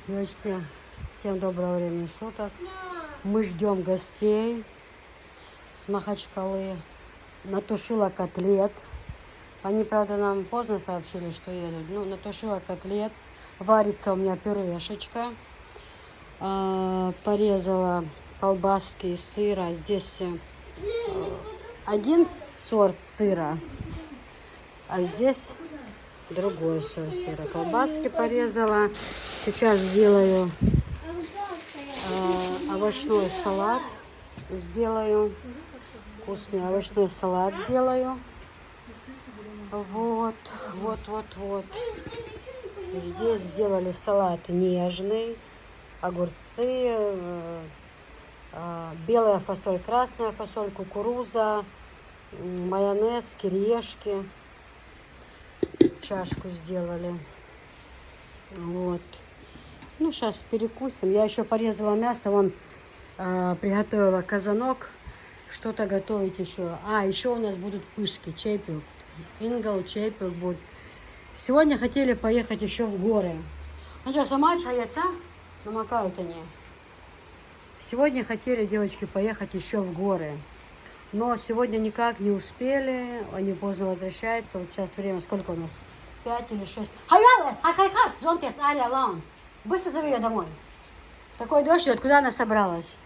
Девочки, всем доброго времени суток. Мы ждем гостей с Махачкалы. Натушила котлет. Они, правда, нам поздно сообщили, что едут. Ну, натушила котлет. Варится у меня пюрешечка. Порезала колбаски из сыра. Здесь один сорт сыра, а здесь другой сорт сыра. Колбаски порезала. Сейчас сделаю овощной салат. Сделаю вкусный овощной салат делаю. Вот. Здесь сделали салат нежный. Огурцы, белая фасоль, красная фасоль, кукуруза, майонез, кириешки. Чашку сделали. Вот. Ну, сейчас перекусим. Я еще порезала мясо. Вон приготовила казанок. Что-то готовить еще. Еще у нас будут пышки. Чейпилк. Ингл, чейпилк будет. Сегодня хотели поехать еще в горы. Ну что, сама чаяца? Намокают они. Сегодня хотели, девочки, поехать еще в горы. Но сегодня никак не успели. Они поздно возвращаются. Вот сейчас время. Сколько у нас? 5 или 6. Быстро зови ее домой. Такой дождь, вот куда она собралась?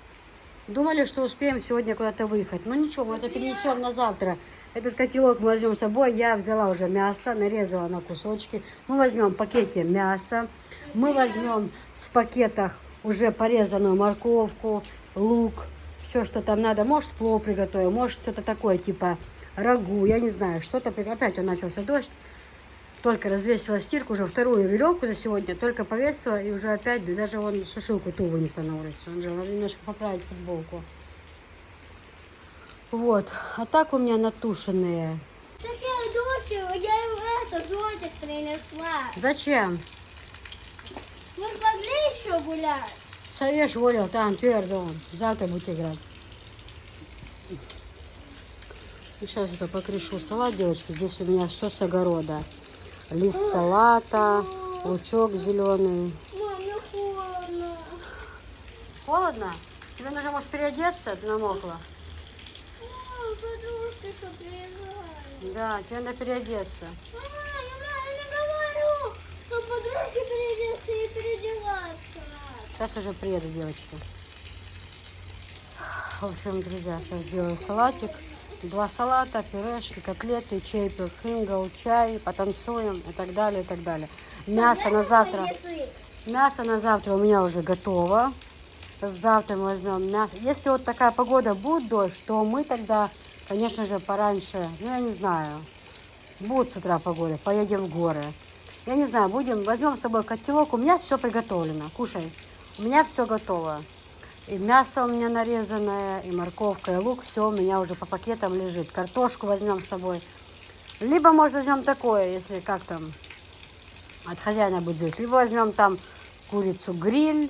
Думали, что успеем сегодня куда-то выехать. Ну ничего, мы это перенесем на завтра. Этот котелок мы возьмем с собой. Я взяла уже мясо, нарезала на кусочки. Мы возьмем в пакете мясо. Мы возьмем в пакетах уже порезанную морковку, лук. Все, что там надо. Может, плов приготовим, может, что-то такое, типа рагу. Я не знаю, что-то. Опять он начался дождь. Только развесила стирку, уже вторую веревку за сегодня, только повесила и уже опять, даже вон сушилку ту вынесла на улицу. Надо немножко поправить футболку. Вот, а так у меня натушенные. Так я дочь, я им зонтик принесла. Зачем? Мы же могли еще гулять. Совешь волил, там твердо он. Завтра будете играть. И сейчас это покрешу салат, девочки. Здесь у меня все с огорода. Лист салата, лучок зеленый. Мам, мне холодно. Холодно? Тебе нужно, может, переодеться? Ты намокла. Мам, подружки что приезжали. Да, тебе надо переодеться. Мама, я не говорю, что подружки переодеться и переодеваться. Сейчас уже приеду, девочки. В общем, друзья, сейчас сделаю салатик. 2 салата, пюрешки, котлеты, чейпилк, ингл, чай, потанцуем и так далее, и так далее. Мясо на завтра. Мясо на завтра у меня уже готово. Завтра мы возьмем мясо. Если вот такая погода будет дождь, то мы тогда, конечно же, пораньше, ну я не знаю, будет с утра погода, поедем в горы. Я не знаю, возьмем с собой котелок, у меня все приготовлено. Кушай, у меня все готово. И мясо у меня нарезанное, и морковка, и лук. Все у меня уже по пакетам лежит. Картошку возьмем с собой. Либо, может, возьмем такое, если как там от хозяина будет здесь. Либо возьмем там курицу гриль,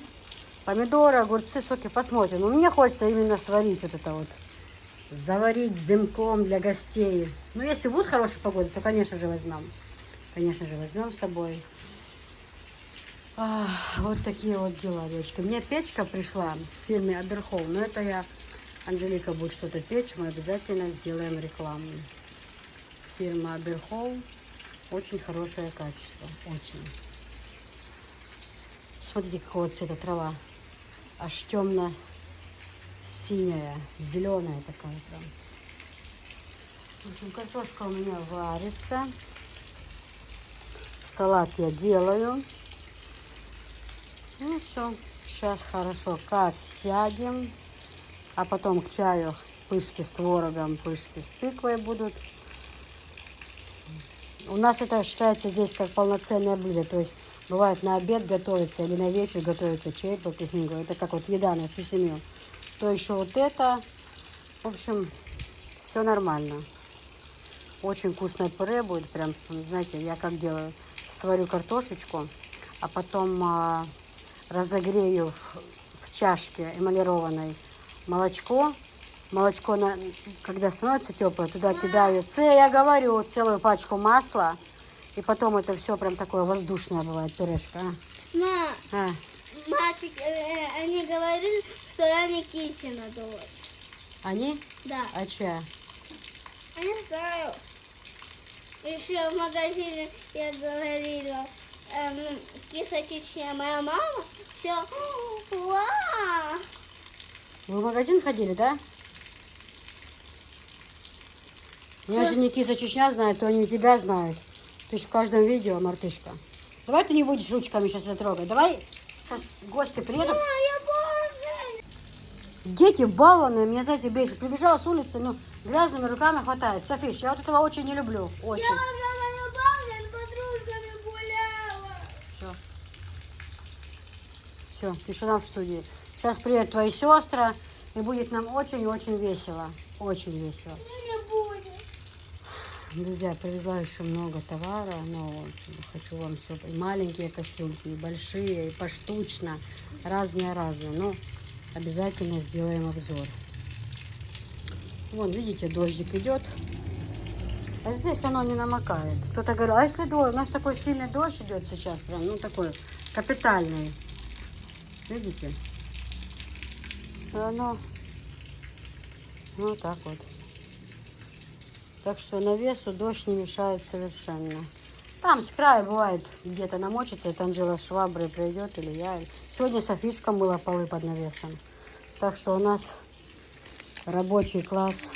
помидоры, огурцы, соки. Посмотрим. Но мне хочется именно сварить вот это вот. Заварить с дымком для гостей. Ну, если будет хорошая погода, то, конечно же, возьмем. Конечно же, возьмем с собой. Вот такие вот дела, девочки. Мне печка пришла с фирмы Аберхол. Но это Анжелика будет что-то печь. Мы обязательно сделаем рекламу. Фирма Аберхол. Очень хорошее качество. Очень. Смотрите, какого цвета трава. Аж темно-синяя. Зеленая такая прям. В общем, картошка у меня варится. Салат я делаю. Ну все, сейчас хорошо как сядем, а потом к чаю пышки с творогом, пышки с тыквой будут. У нас это считается здесь как полноценное блюдо, то есть бывает на обед готовится или на вечер готовится чейпилк и ингл. Это как вот еда на всю семью. То еще вот это, в общем, все нормально. Очень вкусное пюре будет, прям, знаете, я как делаю, сварю картошечку, а потом разогрею в чашке эмалированной молочко. Молочко, когда становится теплое, туда кидаю, я говорю, целую пачку масла. И потом это все прям такое воздушное бывает, пюрешка. На. они говорили, что я не Кисина дочь. Они? Да. А чья? Я не знаю. Еще в магазине я говорила, киса Чечня, моя мама, все, вау! Вы в магазин ходили, да? Ну, если не киса Чечня знает, то они и тебя знают. Ты же в каждом видео, мартышка. Давай ты не будешь ручками сейчас это трогать. Давай, сейчас гости приедут. Я помню. Дети балованные, меня, знаете, бесит. Прибежала с улицы, ну, грязными руками хватает. Софиш, я вот этого очень не люблю. Очень. Я уже на с подружками гуляла. Все. Все, тишина в студии. Сейчас приедут твои сестры, и будет нам очень-очень весело. Очень весело. Не будет. Друзья, привезла еще много товара, но хочу вам все, и маленькие костюмки, и большие, и поштучно, разные-разные. Но обязательно сделаем обзор. Вон, видите, дождик идет, а здесь оно не намокает. Кто-то говорил, а если дождь, у нас такой сильный дождь идет сейчас, прям, ну такой капитальный. Видите? И оно вот так вот. Так что навесу дождь не мешает совершенно. Там с края бывает где-то намочится, это Анжела шваброй придет или я. Сегодня Софишка мыла полы под навесом. Так что у нас рабочий класс.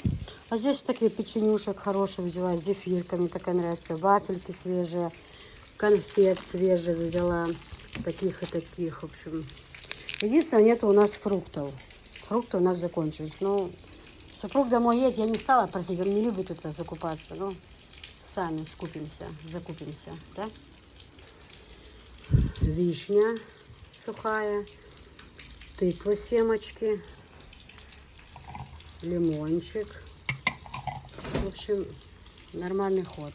А здесь такие печенюшек хороших взяла с зефирками, такая нравится. Вафельки свежие, конфет свежих взяла. Таких и таких, в общем. Единственное, нету у нас фруктов. Фрукты у нас закончились. Но супруг домой едет, я не стала просить, он не любит это закупаться. Ну, сами закупимся, да? Вишня сухая, тыква семечки, лимончик. В общем, нормальный ход.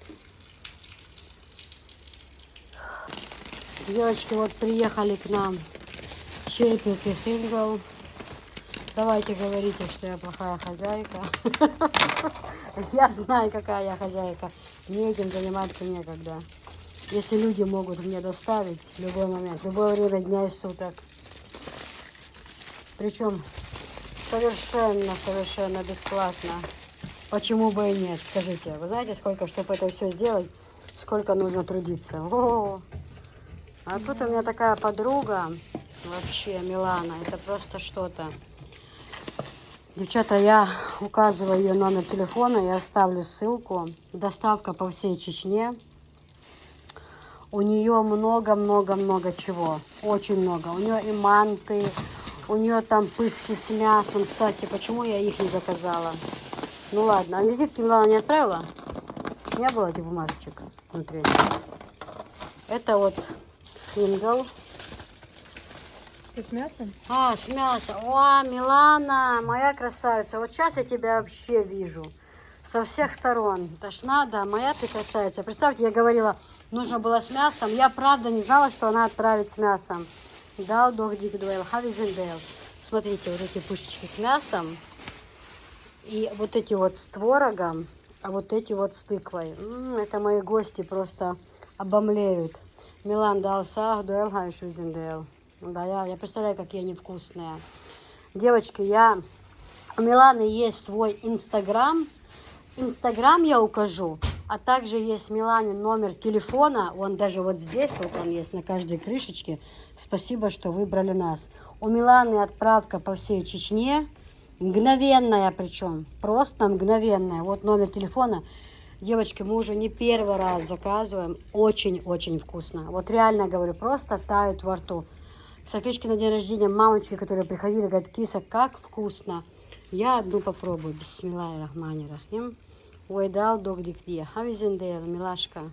Девочки вот приехали к нам Чепик и Хингл. Давайте говорите, что я плохая хозяйка. Я знаю, какая я хозяйка. Мне этим заниматься некогда. Если люди могут мне доставить в любой момент, в любое время дня и суток. Причем совершенно бесплатно. Почему бы и нет? Скажите, вы знаете, сколько, чтобы это все сделать, сколько нужно трудиться? О-о-о. А тут у меня такая подруга, вообще Милана, это просто что-то. Девчата, я указываю ее номер телефона, я оставлю ссылку. Доставка по всей Чечне. У нее много чего, очень много. У нее и манты, у нее там пышки с мясом. Кстати, почему я их не заказала? Ну ладно, а визитки Милана не отправила? Не было этих бумажечек внутри. Это вот Хингл. С мясом? А, с мясом. О, Милана, моя красавица. Вот сейчас я тебя вообще вижу. Со всех сторон. Это ж надо, моя ты красавица. Представьте, я говорила, нужно было с мясом. Я правда не знала, что она отправит с мясом. Дал догдик дуэл, хавизендел. Смотрите, вот эти пушечки с мясом. И вот эти вот с творогом, а вот эти вот с тыквой. Это мои гости просто обомлеют. Милан дал сах дуэл, хавизендел. Да, я представляю, какие они вкусные. Девочки, у Миланы есть свой Инстаграм. Инстаграм я укажу. А также есть Миланин номер телефона. Он даже вот здесь, вот он есть на каждой крышечке. Спасибо, что выбрали нас. У Миланы отправка по всей Чечне. Мгновенная причем. Просто мгновенная. Вот номер телефона. Девочки, мы уже не первый раз заказываем. Очень-очень вкусно. Вот реально говорю, просто тают во рту. Софичке на день рождения мамочки, которые приходили, говорят, киса, как вкусно. Я одну попробую. Бисмиллахи рахмани рахим. Ой, дал догдик где. Хавизендейл, милашка.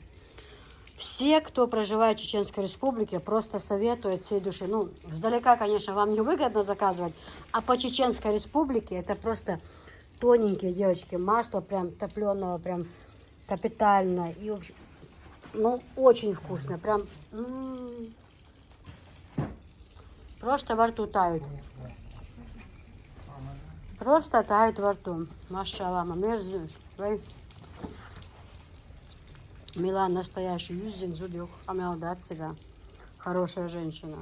Все, кто проживает в Чеченской Республике, просто советую от всей души. Ну, сдалека, конечно, вам не выгодно заказывать, а по Чеченской Республике это просто тоненькие, девочки, масло прям топленого, прям капитально. И, в общем, ну, очень вкусно. Прям... Просто во рту тают. Просто тают во рту. Машаллах, мерзюш. Милан настоящий юзин зубюк. Амелдат себя. Хорошая женщина.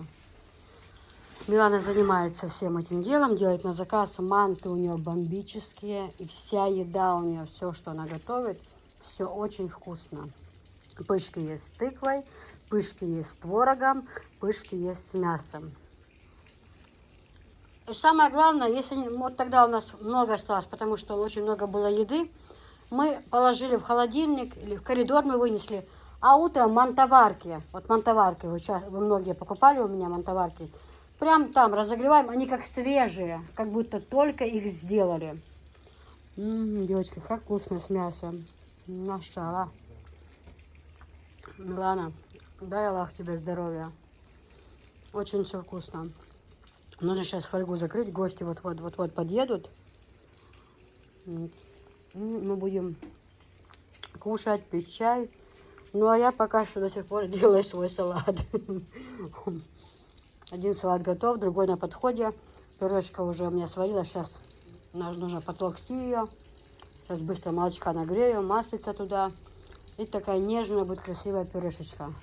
Милана занимается всем этим делом, делает на заказ. Манты у нее бомбические. И вся еда у нее, все, что она готовит, все очень вкусно. Пышки есть с тыквой, пышки есть с творогом, пышки есть с мясом. И самое главное, если вот тогда у нас много осталось, потому что очень много было еды, мы положили в холодильник или в коридор мы вынесли, а утром мантоварки, вот мантоварки, вы многие покупали у меня мантоварки, прям там разогреваем, они как свежие, как будто только их сделали. Девочки, как вкусно с мясом. Машалла. Милана, дай Аллах тебе здоровья. Очень все вкусно. Нужно сейчас фольгу закрыть, гости вот-вот подъедут. Мы будем кушать, пить чай. Ну, а я пока что до сих пор делаю свой салат. Один салат готов, другой на подходе. Пюрешка уже у меня сварилась. Сейчас нужно потолкти ее. Сейчас быстро молочка нагрею, маслица туда. И такая нежная будет красивая пюрешечка.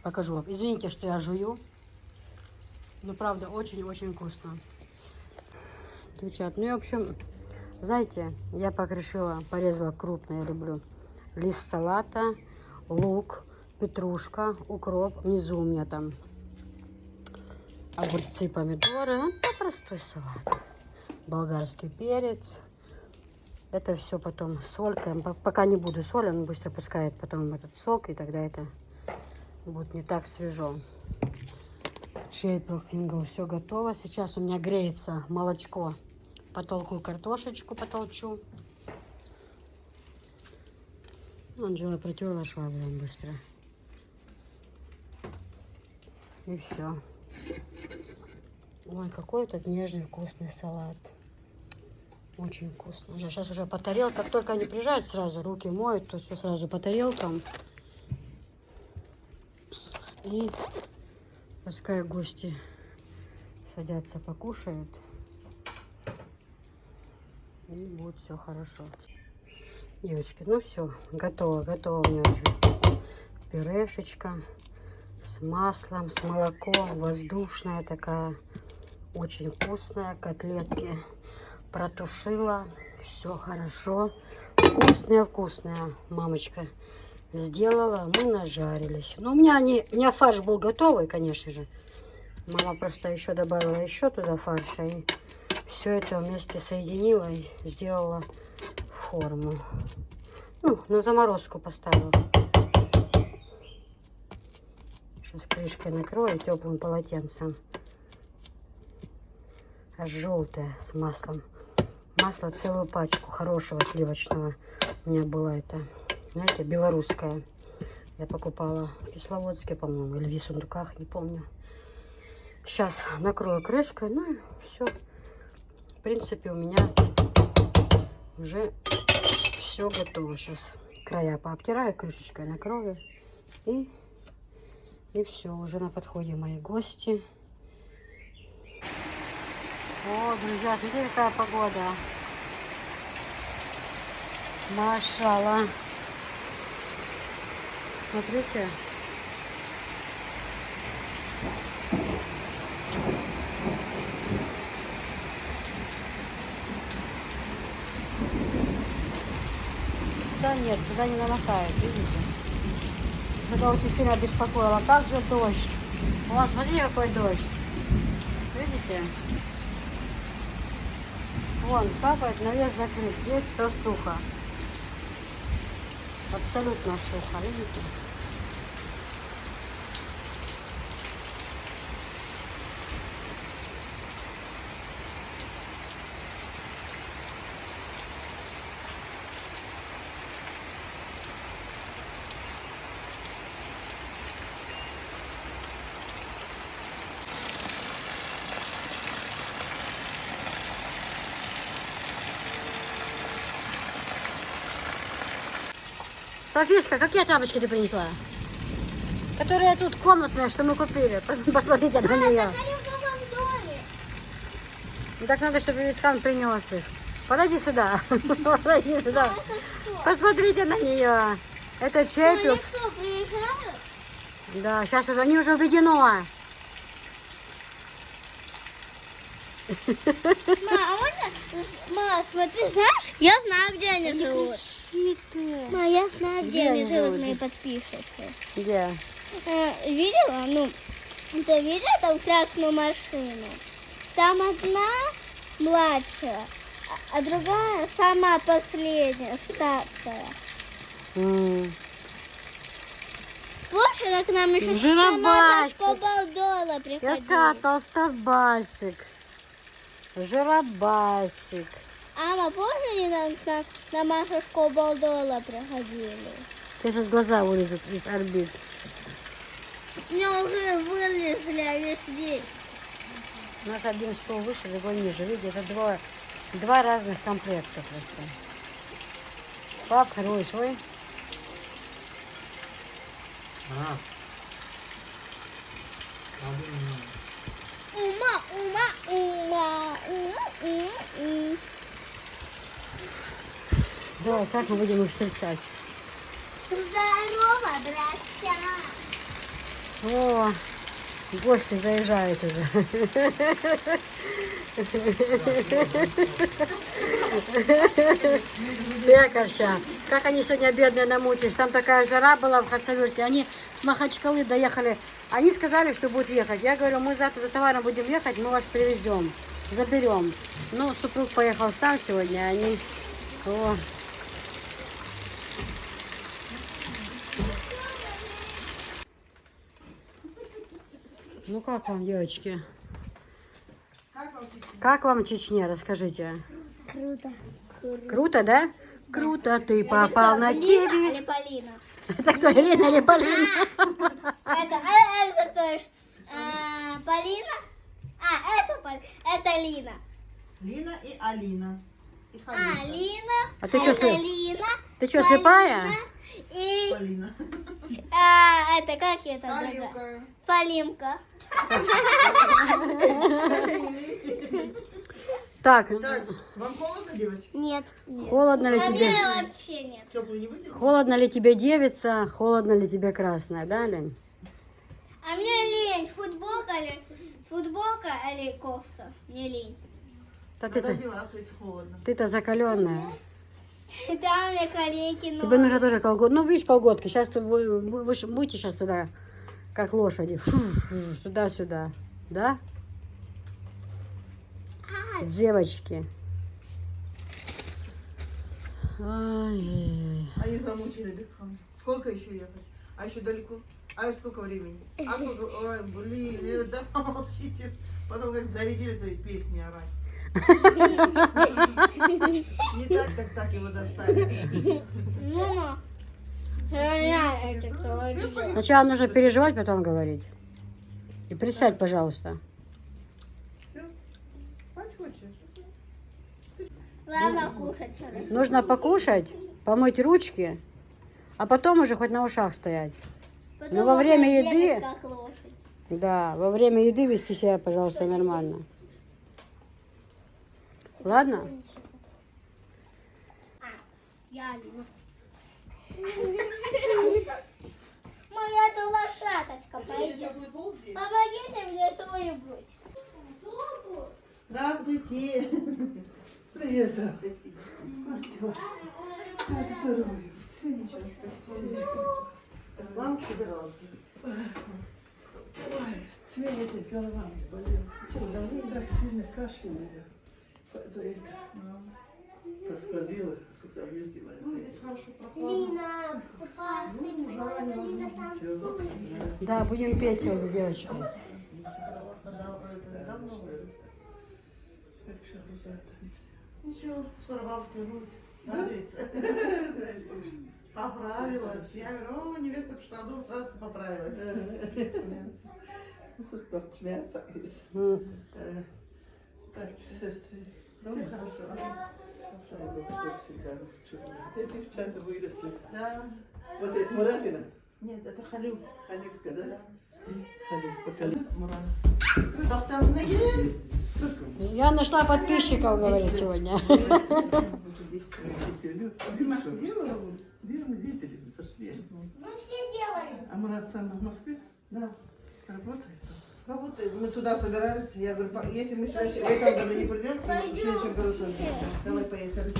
Покажу вам. Извините, что я жую. Но правда, очень-очень вкусно. Девчат, ну и в общем, знаете, я покрошила, порезала крупно, я люблю. Лист салата, лук, петрушка, укроп. Внизу у меня там огурцы, помидоры. Ну, простой салат. Болгарский перец. Это все потом солькой. Пока не буду соль, он быстро пускает потом этот сок, и тогда это будет не так свежо. Шейпелхингл, все готово. Сейчас у меня греется молочко. Потолку картошечку, потолчу. Анжела протерла шваброй быстро. И все. Ой, какой этот нежный вкусный салат. Очень вкусно. Сейчас уже по тарелкам. Как только они приезжают, сразу руки моют, то все сразу по тарелкам. И пускай гости садятся, покушают. И будет все хорошо. Девочки, ну все, готово. Готово у меня уже пюрешечка с маслом, с молоком. Воздушная такая. Очень вкусная. Котлетки протушила. Все хорошо. Вкусная мамочка сделала. Мы нажарились. Но у меня фарш был готовый, конечно же. Мама просто еще добавила еще туда фарша. И все это вместе соединила и сделала форму. Ну, на заморозку поставила. Сейчас крышкой накрою теплым полотенцем. Аж желтое с маслом. Масло целую пачку хорошего сливочного. У меня было это, знаете, белорусское. Я покупала в Кисловодске, по-моему, или в Ессентуках, не помню. Сейчас накрою крышкой, ну и все. В принципе, у меня уже все готово. Сейчас края пообтираю, крышечкой накрою. И все, уже на подходе мои гости. О, друзья, смотрите, какая погода. Машалла. Смотрите. Сюда нет, сюда не намотает, видите? Сюда очень сильно беспокоило. Как же дождь? Вон, смотрите, какой дождь. Видите? Вон, капает, навес закрыт. Здесь все сухо. Абсолютно сухо, видите? Софишка, какие тапочки ты принесла? Которые тут комнатные, что мы купили. Посмотрите на нее. Ну, так надо, чтобы Вискан принес их. Подойди сюда. Подойди сюда. Посмотрите на нее. Это Чеппель. Да, сейчас уже, они уже введено. а можно? Ма, смотри, знаешь, я знаю, где они живут. Ма, я знаю, где Где они они живут, живут? мои подписчицы. Где? Видела? Ну, ты видела там красную машину? Там одна младшая, а другая самая последняя, старшая. Помнишь, она к нам еще Жиробасик. Шкобалдола приходила. Я сказала, толстобасик. Жиробасик. Ама, помнишь, они на Маша Шкобалдола приходили? Тебе сейчас глаза вылезут из орбит. У меня уже вылезли, они здесь. У нас один стол выше, другой ниже. Видите, это два разных комплекта просто. Пап, второй свой. Ума. Давай, как мы будем их встречать? Здорово, братья. О, гости заезжают уже. Пекарща. Как они сегодня бедные намучились. Там такая жара была в Хасавюрте. Они с Махачкалы доехали. Они сказали, что будут ехать. Я говорю, мы завтра за товаром будем ехать, мы вас привезем, заберем. Ну, супруг поехал сам сегодня, а они... О. Ну как вам, девочки? Как вам Чечня? Расскажите. Круто. Круто, да? Круто, ты попал на Лина тебе. или Полина? Это кто, Елена или Полина? Это тоже Полина. Это Лина. Лина и Алина. И Халита. Лина. А ты что, это Лина. Ты что, слепая? И Полина. это как это? Полинка. Полинка. Так, Так, вам холодно, девочки? Нет. холодно ли А тебе? мне вообще нет. Теплый не будет? Холодно ли тебе девица? Холодно ли тебе красная, да, Лень? А мне лень. Футболка или кофта? Мне лень. Да Надо ты-то, одеваться, если холодно. ты-то закаленная. Да, у меня коленки новые. Тебе нужно тоже колготки. Ну, видишь, колготки. Сейчас вы будете сейчас туда, как лошади. Сюда-сюда. Да? Девочки. Ай-яй-яй. Они замучили бегом. Сколько еще ехать? А еще далеко? А сколько времени? А сколько? Ой, блин, да помолчите. Потом как зарядили свои песни орать. Не так его достали. Мама, я это говорила. Сначала нужно переживать, потом говорить. И присядь, пожалуйста. Все? Спать хочешь? Ладно, кушать хорошо. Нужно покушать, помыть ручки, а потом уже хоть на ушах стоять. Потом Ну, во время можно еды- бегать, как лошадь. Да, во время еды вести себя, пожалуйста, нормально. Ладно? Я Алина. Моя это лошадочка, пойдем. Теплый пол здесь. Помогите мне кто-нибудь. Здравствуйте. С приездом. Спасибо. Здоровья. Все ничего. Вам собирался. Ой, целый голова мне болела. Что, давно так сильно кашляю. За это рассказила, как я ездила. Ну, здесь хорошо прохладно. Лина, вступай, Лина танцует. Да, будем петь сегодня, девочки. Давно уже. Как шахризата не все. Ничего, скоро бабушка будет. Радуется. Поправилась. Я говорю, о, невеста пришла в дом, сразу ты поправилась. Как смеяться из. Так, сестры. Дома хорошо. Дай Бог, чтоб всегда чудо. Эти девчата выросли. Да. Вот это Мурадина. Нет, это халю. Халивка, да? Халивка, Халивка. Мурана. Как там на еле? Я нашла подписчиков, говорит, сегодня. Где мы видели, мы зашли. Вы все делали. А Мурат сам в Москве Да. работает? Как будто мы туда собирались, я говорю, если мы сюда в этом году не придем, в следующем году тоже. Давай поехали.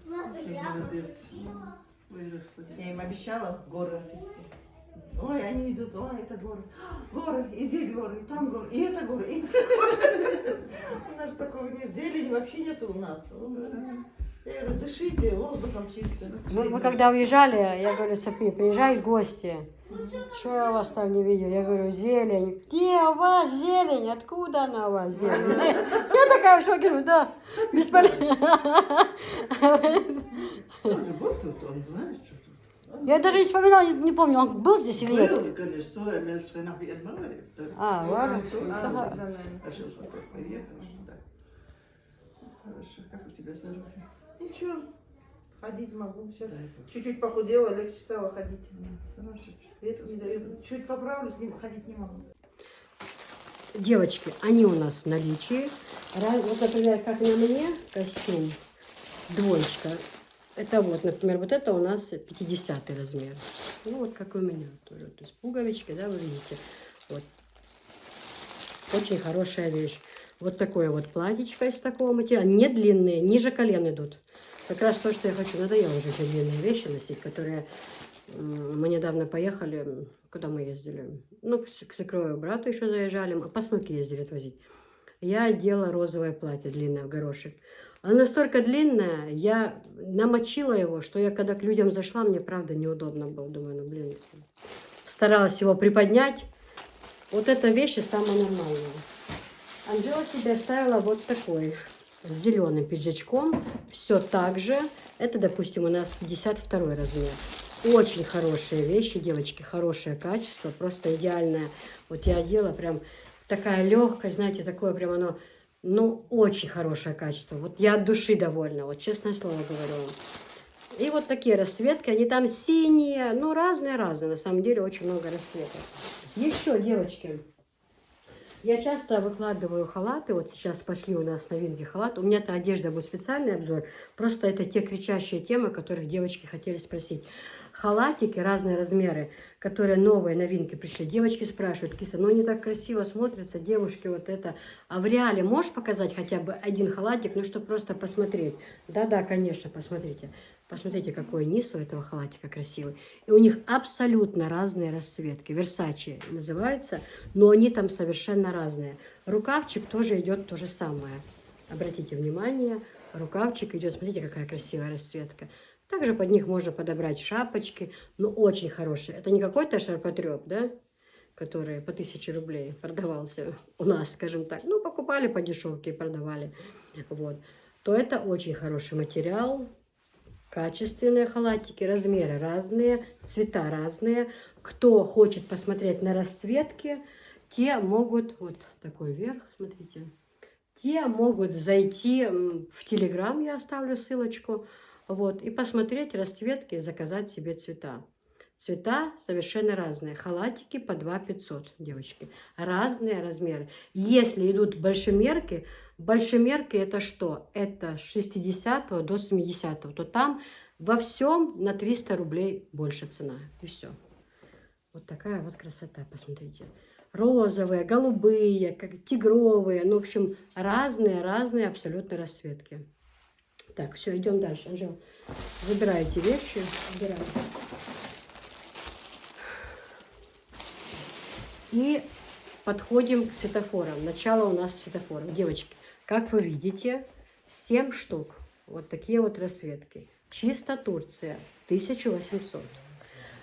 Молодец. Выросла. Я им обещала горы отвезти. Ой, они идут, ой, это горы. Горы, и здесь горы, и там горы, и это горы, и это горы. У нас такого нет, зелени вообще нету у нас. Я говорю, дышите воздухом чистым. Мы когда уезжали, я говорю, Софи, приезжают гости. Что я вас там не видел? Я говорю, зелень. Где у вас зелень? Откуда она у вас зелень? Я такая в шоке, говорю, да, бесполезно. Он же был тут, он знает, что тут. Я даже не вспоминала, не помню, он был здесь или нет. Был, конечно, я меньше на говорит. А, ладно. А что потом поехала сюда. Хорошо, как у тебя здоровье? Ничего, ходить могу. Сейчас чуть-чуть похудела, легче стало ходить. Хорошо. Вес не дает. Чуть поправлюсь, ходить не могу. Девочки, они у нас в наличии. Вот, например, как на мне костюм, двоечка. Это вот, например, вот это у нас 50 размер. Ну, вот как у меня тоже. То есть пуговички, да, вы видите. Вот. Очень хорошая вещь. Вот такое вот платьечко из такого материала. Не длинные, ниже колен идут. Как раз то, что я хочу. Надоело уже эти длинные вещи носить, которые... Мы недавно поехали, куда мы ездили? Ну, к свекрови брату еще заезжали, мы посылки ездили отвозить. Я одела розовое платье длинное в горошек. Оно настолько длинное, я намочила его, что я когда к людям зашла, мне правда неудобно было. Думаю, ну блин, старалась его приподнять. Вот эта вещь самая нормальная. Анжела себе оставила вот такой, с зеленым пиджачком. Все так же. Это, допустим, у нас 52 размер. Очень хорошие вещи, девочки, хорошее качество, просто идеальное. Вот я одела, прям такая легкая, знаете, такое прям оно, ну, очень хорошее качество. Вот я от души довольна, вот честное слово говорю вам. И вот такие расцветки, они там синие, ну, разные-разные, на самом деле очень много расцветок. Еще, девочки, я часто выкладываю халаты, вот сейчас пошли у нас новинки халат. У меня-то одежда будет специальный обзор, просто это те кричащие темы, которых девочки хотели спросить. Халатики, разные размеры, которые новые новинки пришли. Девочки спрашивают, Киса, ну они так красиво смотрятся, девушки вот это. А в реале можешь показать хотя бы один халатик, ну чтобы просто посмотреть? Да-да, конечно, посмотрите. Посмотрите, какой низ у этого халатика красивый. И у них абсолютно разные расцветки. Versace называется, но они там совершенно разные. Рукавчик тоже идет то же самое. Обратите внимание, рукавчик идет, смотрите, какая красивая расцветка. Также под них можно подобрать шапочки, но очень хорошие. Это не какой-то шарпотреб, да, который по 1000 рублей продавался у нас, скажем так. Ну, покупали по дешевке и продавали. Вот. То это очень хороший материал, качественные халатики, размеры разные, цвета разные. Кто хочет посмотреть на расцветки, те могут, вот такой верх, смотрите, те могут зайти в Телеграм, я оставлю ссылочку, вот, и посмотреть расцветки и заказать себе цвета. Цвета совершенно разные. Халатики по 2500, девочки. Разные размеры. Если идут большемерки это что? Это с 60 до 70. То там во всем на 300 рублей больше цена. И все. Вот такая вот красота, посмотрите. Розовые, голубые, как тигровые. Ну, в общем, разные абсолютно расцветки. Так, все, идем дальше. Анжела, забирайте вещи. Забирайте. И подходим к светофорам. Начало у нас светофоров. Девочки, как вы видите, 7 штук. Вот такие вот расцветки. Чисто Турция, 1800.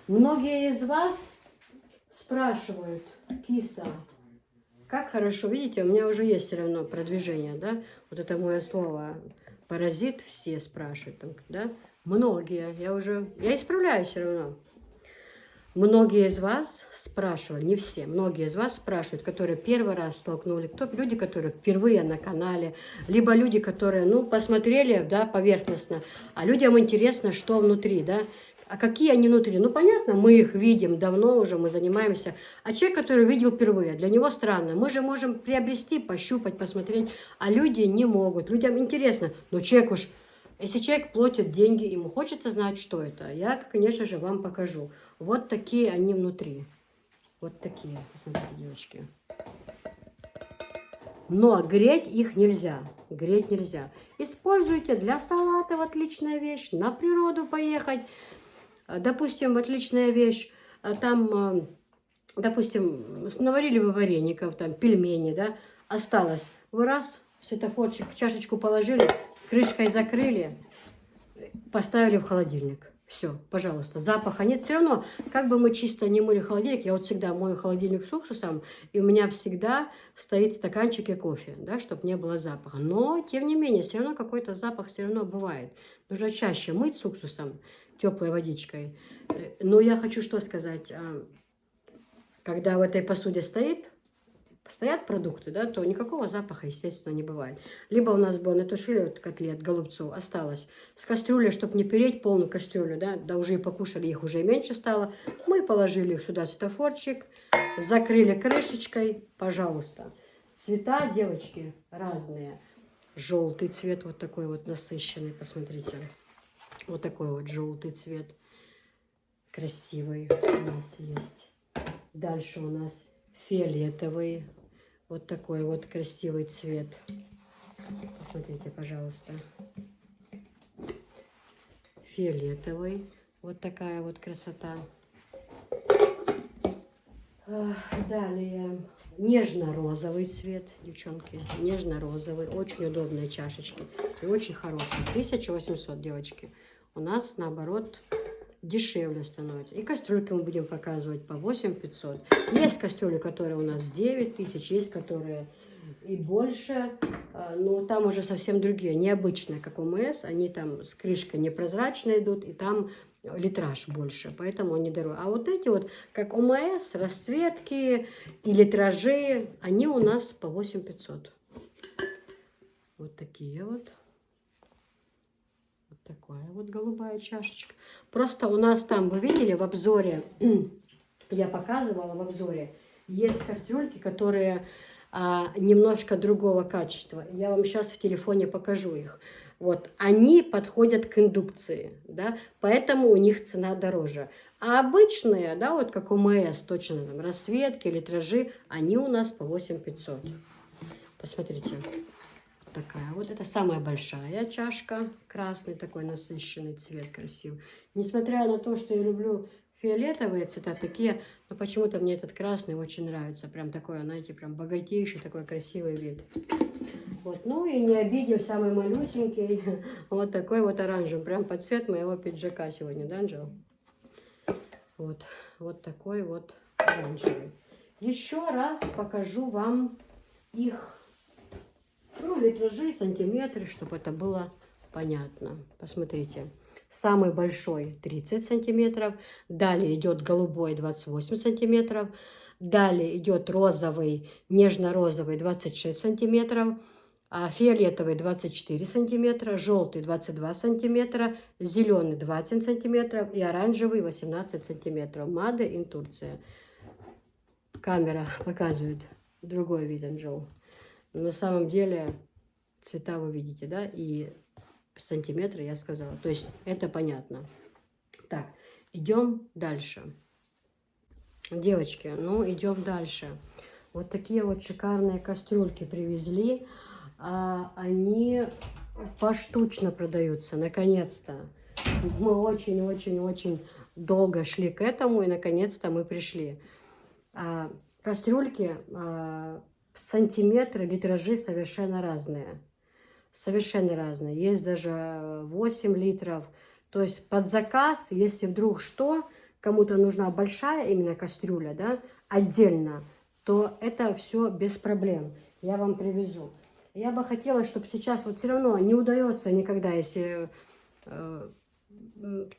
Многие из вас спрашивают, Киса, как хорошо, видите, у меня уже есть все равно продвижение, да? Вот это мое слово паразит, все спрашивают, да? Многие, я исправляюсь все равно. Многие из вас спрашивали, не все, многие из вас спрашивают, которые первый раз столкнули, люди, которые впервые на канале, либо люди, которые, ну, посмотрели, да, поверхностно, а людям интересно, что внутри, да, а какие они внутри. Ну, понятно, мы их видим давно уже, мы занимаемся, а человек, который видел впервые, для него странно, мы же можем приобрести, пощупать, посмотреть, а люди не могут, людям интересно, но человек уж, если человек платит деньги, ему хочется знать, что это, я, конечно же, вам покажу. Вот такие они внутри. Вот такие, посмотрите, девочки. Но греть их нельзя. Греть нельзя. Используйте для салатов, отличная вещь. На природу поехать. Допустим, отличная вещь. Там, допустим, наварили вы вареников, там пельмени, да, осталось. Вы раз, светофорчик, чашечку положили, крышкой закрыли, поставили в холодильник. Все, пожалуйста, запаха нет. Все равно, как бы мы чисто не мыли холодильник, я вот всегда мою холодильник с уксусом, и у меня всегда стоит стаканчик и кофе, да, чтобы не было запаха. Но, тем не менее, все равно какой-то запах все равно бывает. Нужно чаще мыть с уксусом, теплой водичкой. Но я хочу что сказать. Когда в этой посуде стоят продукты, да, то никакого запаха, естественно, не бывает. Либо у нас было натушили вот котлет, голубцов, осталось с кастрюли, чтобы не переть полную кастрюлю, да уже и покушали, их уже меньше стало. Мы положили их сюда светофорчик, закрыли крышечкой, пожалуйста. Цвета, девочки, разные. Желтый цвет, вот такой вот насыщенный, посмотрите. Вот такой вот желтый цвет, красивый у нас есть. Дальше у нас фиолетовый. Вот такой вот красивый цвет. Посмотрите, пожалуйста. Фиолетовый. Вот такая вот красота. Далее нежно-розовый цвет, девчонки. Нежно-розовый. Очень удобные чашечки. И очень хорошие. 1800, девочки. У нас, наоборот, дешевле становится. И кастрюльки мы будем показывать по 8500. Есть кастрюли, которые у нас 9000, есть которые и больше, но там уже совсем другие, необычные, как УМС. Они там с крышкой непрозрачно идут, и там литраж больше, поэтому они дорогие. А вот эти вот, как УМС, расцветки и литражи, они у нас по 8500. Вот такие вот. Такая вот голубая чашечка. Просто у нас там, вы видели в обзоре, я показывала в обзоре, есть кастрюльки, которые немножко другого качества. Я вам сейчас в телефоне покажу их. Вот, они подходят к индукции, да, поэтому у них цена дороже. А обычные, да, вот как УМС, точно там, расцветки, литражи, они у нас по 8500. Посмотрите. Такая вот, это самая большая чашка, красный такой насыщенный цвет, красивый. Несмотря на то, что я люблю фиолетовые цвета, такие, но почему-то мне этот красный очень нравится, прям такой, знаете, прям богатейший такой красивый вид. Вот, ну и не обидим, самый малюсенький, вот такой вот оранжевый, прям под цвет моего пиджака сегодня, да, Анжела? Вот, вот такой вот оранжевый. Еще раз покажу вам их. Ну, литражи, сантиметры, чтобы это было понятно. Посмотрите. Самый большой 30 сантиметров. Далее идет голубой 28 сантиметров. Далее идет розовый, нежно-розовый 26 сантиметров. Фиолетовый 24 сантиметра. Желтый 22 сантиметра. Зеленый 20 сантиметров. И оранжевый 18 сантиметров. Made in Турция. Камера показывает другой вид, Анжел. На самом деле цвета вы видите, да, и сантиметры я сказала. То есть это понятно. Так, идем дальше. Девочки, ну идем дальше. Вот такие вот шикарные кастрюльки привезли. Они поштучно продаются, наконец-то. Мы очень-очень-очень долго шли к этому, и наконец-то мы пришли. Кастрюльки... Сантиметры, литражи совершенно разные. Совершенно разные. Есть даже 8 литров. То есть под заказ, если вдруг что, кому-то нужна большая именно кастрюля, да, отдельно, то это все без проблем. Я вам привезу. Я бы хотела, чтобы сейчас вот все равно не удается никогда, если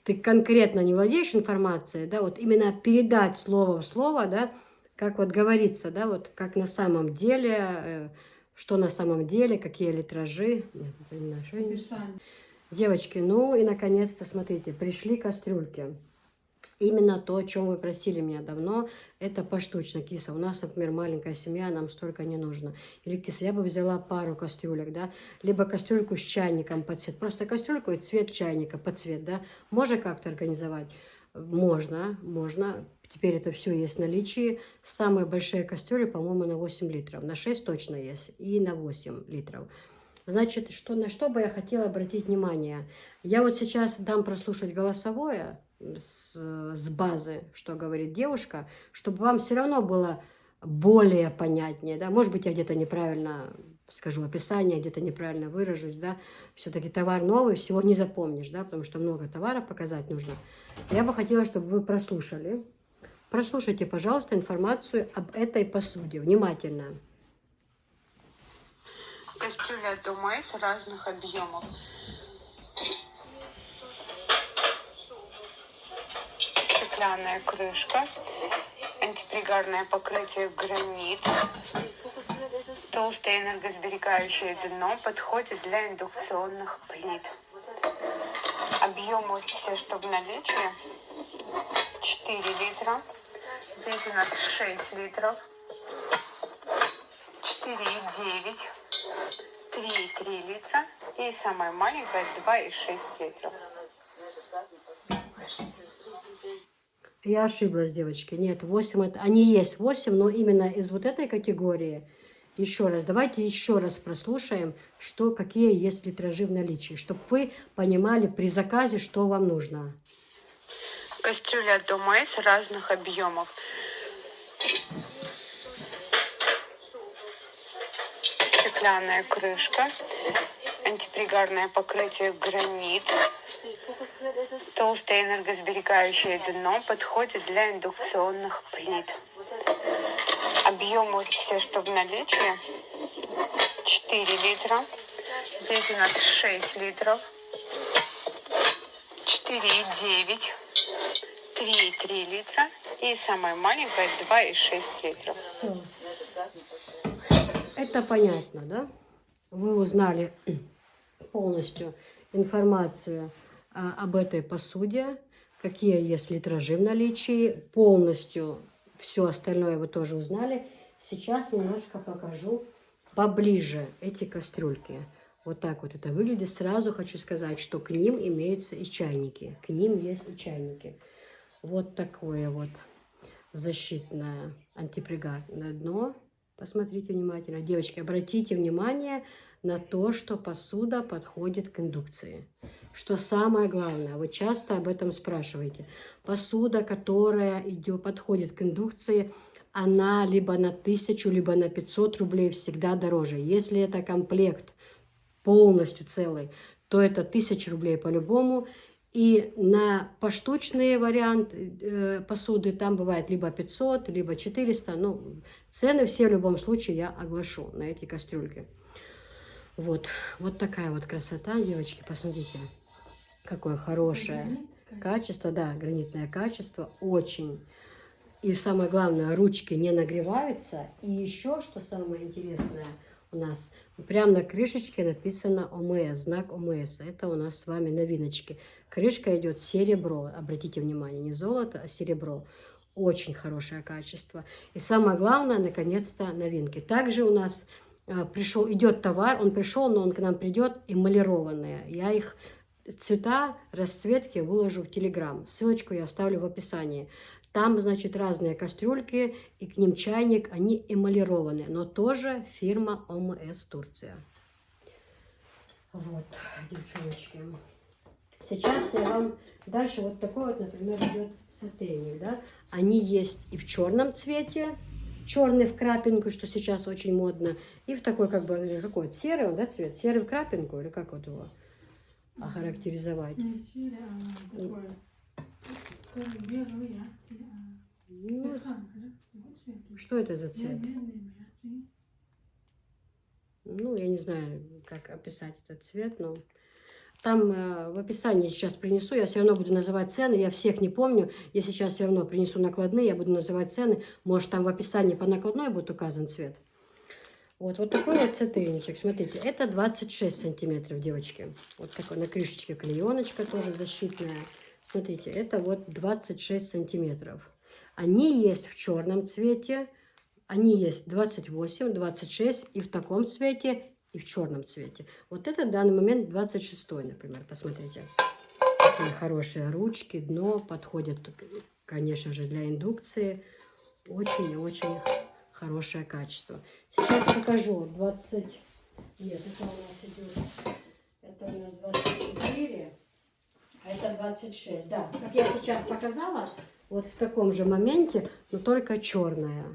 ты конкретно не владеешь информацией, да, вот именно передать слово в слово, да, как вот говорится, да, вот как на самом деле, что на самом деле, какие литражи. Нет, это не наше. Девочки, ну и наконец-то, смотрите, пришли кастрюльки. Именно то, о чем вы просили меня давно, это поштучно, Киса. У нас, например, маленькая семья, нам столько не нужно. Или, Киса, я бы взяла пару кастрюлек, да, либо кастрюльку с чайником под цвет. Просто кастрюльку и цвет чайника под цвет, да. Можно как-то организовать? Можно. Теперь это все есть в наличии. Самые большие кастрюли, по-моему, на 8 литров. На 6 точно есть и на 8 литров. Значит, на что бы я хотела обратить внимание? Я вот сейчас дам прослушать голосовое с базы, что говорит девушка, чтобы вам все равно было более понятнее, да, может быть, я где-то неправильно скажу описание, где-то неправильно выражусь, да, все-таки товар новый, всего не запомнишь, да, потому что много товара показать нужно. Я бы хотела, чтобы вы прослушали. Прослушайте, пожалуйста, информацию об этой посуде внимательно. Кастрюля Домэйс разных объемов. Стеклянная крышка, антипригарное покрытие гранит, толстое энергосберегающее дно подходит для индукционных плит. Объемы все, что в наличии, 4 литра, здесь у нас 6 литров, 4,9, 3,3 литра и самая маленькая 2,6 литров. Я ошиблась, девочки. Нет, 8 это... Они есть 8, но именно из вот этой категории. Еще раз, давайте еще раз прослушаем, какие есть литражи в наличии, чтобы вы понимали при заказе, что вам нужно. Кастрюля Домэйс разных объемов. Стеклянная крышка, антипригарное покрытие гранит, толстое энергосберегающее дно подходит для индукционных плит. Объемы все, что в наличии, 4 литра, здесь у нас 6 литров, 4,9, 3,3 литра и самая маленькая 2,6 литров. Это понятно, да? Вы узнали полностью информацию об этой посуде, какие есть литражи в наличии, полностью все остальное вы тоже узнали. Сейчас немножко покажу поближе эти кастрюльки. Вот так вот это выглядит. Сразу хочу сказать, что к ним имеются и чайники. К ним есть и чайники. Вот такое вот защитное антипригарное дно. Посмотрите внимательно. Девочки, обратите внимание на то, что посуда подходит к индукции. Что самое главное, вы часто об этом спрашиваете. Посуда, которая подходит к индукции, она либо на 1000, либо на 500 рублей всегда дороже. Если это комплект полностью целый, то это 1000 рублей по-любому. И на поштучный вариант посуды там бывает либо 500, либо 400. Ну, цены все в любом случае я оглашу на эти кастрюльки. Вот такая вот красота, девочки, посмотрите, какое хорошее качество, да, гранитное качество, очень. И самое главное, ручки не нагреваются. И еще, что самое интересное, у нас прямо на крышечке написано ОМС, знак ОМС. Это у нас с вами новиночки. Крышка идет серебро, обратите внимание, не золото, а серебро. Очень хорошее качество. И самое главное, наконец-то, новинки. Также у нас идет товар, он пришел, но он к нам придет эмалированные. Я их цвета, расцветки выложу в Телеграм. Ссылочку я оставлю в описании. Там, значит, разные кастрюльки, и к ним чайник, они эмалированные, но тоже фирма ОМС Турция. Вот, девчоночки. Сейчас я вам дальше вот такой вот, например, идет сотейник, да. Они есть и в черном цвете, черный в крапинку, что сейчас очень модно, и в такой, как бы, какой серый, да, цвет, серый в крапинку, или как вот его охарактеризовать? Не серый, а такой, белый, Ну, что это за цвет? Ну, я не знаю, как описать этот цвет, но там в описании сейчас принесу, я все равно буду называть цены, я всех не помню, я сейчас все равно принесу накладные, я буду называть цены, может там в описании по накладной будет указан цвет. Вот такой вот сотейничек, смотрите, это 26 сантиметров, девочки, вот такой на крышечке клееночка тоже защитная, смотрите, это вот 26 сантиметров. Они есть в черном цвете, они есть 28, 26 и в таком цвете, и в черном цвете. Вот это в данный момент 26, например, посмотрите. Такие хорошие ручки, дно подходят конечно же, для индукции очень и очень хорошее качество. Сейчас покажу. 20... Нет, это у нас идет... Это у нас 24, а это 26. Да, как я сейчас показала, вот в таком же моменте, но только черная.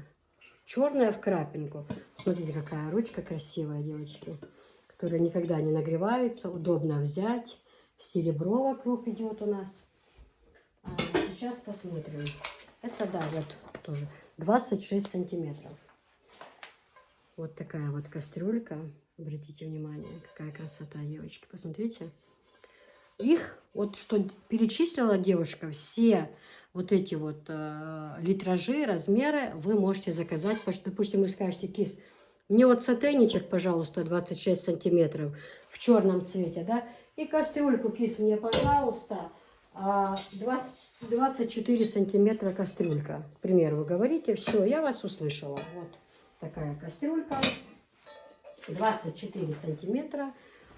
Черная в крапинку. Смотрите, какая ручка красивая, девочки, которая никогда не нагревается, удобно взять. Серебро вокруг идет у нас. А сейчас посмотрим. Это, да, вот тоже 26 сантиметров. Вот такая вот кастрюлька. Обратите внимание, какая красота, девочки. Посмотрите. Их, вот что перечислила девушка, все вот эти вот литражи, размеры вы можете заказать. Потому что, допустим, вы скажете: Кис, мне вот сотейничек, пожалуйста, 26 сантиметров в черном цвете, да, и кастрюльку, Кис, мне, пожалуйста, 24 сантиметра кастрюлька. К примеру, вы говорите, все, я вас услышала. Вот такая кастрюлька, 24 сантиметра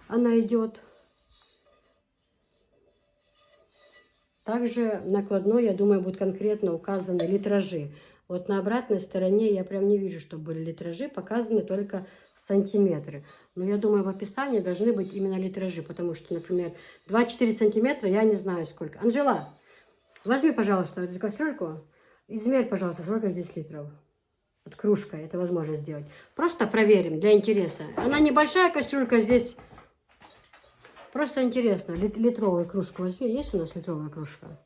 она идет. Также накладной, я думаю, будут конкретно указаны литражи. Вот на обратной стороне я прям не вижу, чтобы были литражи, показаны только сантиметры. Но я думаю, в описании должны быть именно литражи, потому что, например, 24 сантиметра, я не знаю сколько. Анжела, возьми, пожалуйста, эту кастрюльку, измерь, пожалуйста, сколько здесь литров. Вот кружка, это возможно сделать. Просто проверим для интереса. Она небольшая кастрюлька, здесь просто интересно. Литровую кружку возьми. Есть у нас литровая кружка?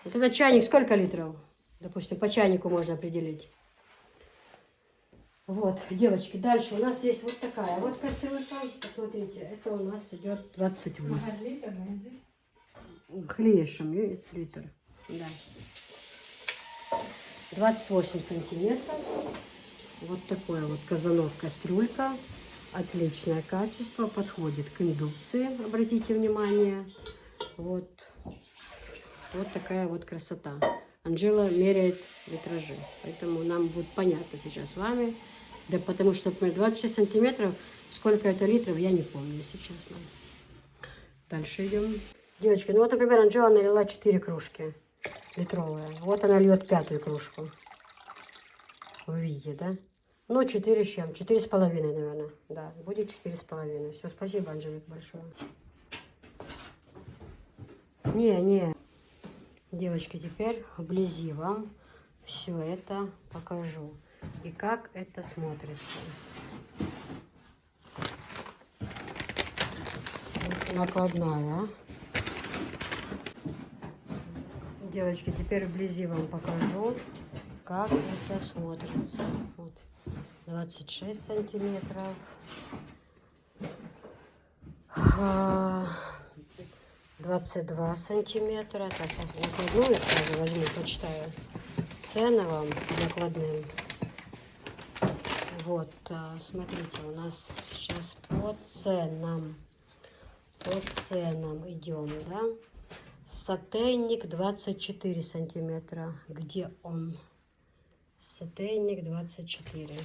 Вот этот чайник сколько литров? Допустим, по чайнику можно определить. Вот, девочки, дальше у нас есть вот такая вот кастрюлька. Посмотрите, это у нас идет 28. Хлешем, есть литр. Да. 28 сантиметров. Вот такое вот казанок, кастрюлька. Отличное качество, подходит к индукции, обратите внимание. Вот такая вот красота. Анжела меряет литражи, поэтому нам будет понятно сейчас с вами. Да потому что, например, 26 сантиметров, сколько это литров, я не помню, если честно. Дальше идем. Девочки, ну вот, например, Анжела налила 4 кружки литровые. Вот она льет 5-ю кружку. Вы видите, да? Ну, 4 с чем? 4,5, наверное. Да, будет 4,5. Все, спасибо, Анжелик, большое. Не. Девочки, теперь вблизи вам все это покажу. И как это смотрится. Вот накладная. Девочки, теперь вблизи вам покажу, как это смотрится. Вот. 26 сантиметров. 22 сантиметра. Так, сейчас накладную сразу возьму, почитаю цены вам накладным. Вот, смотрите, у нас сейчас по ценам идем, да? Сотейник 24 сантиметра. Где он? Сотейник 24.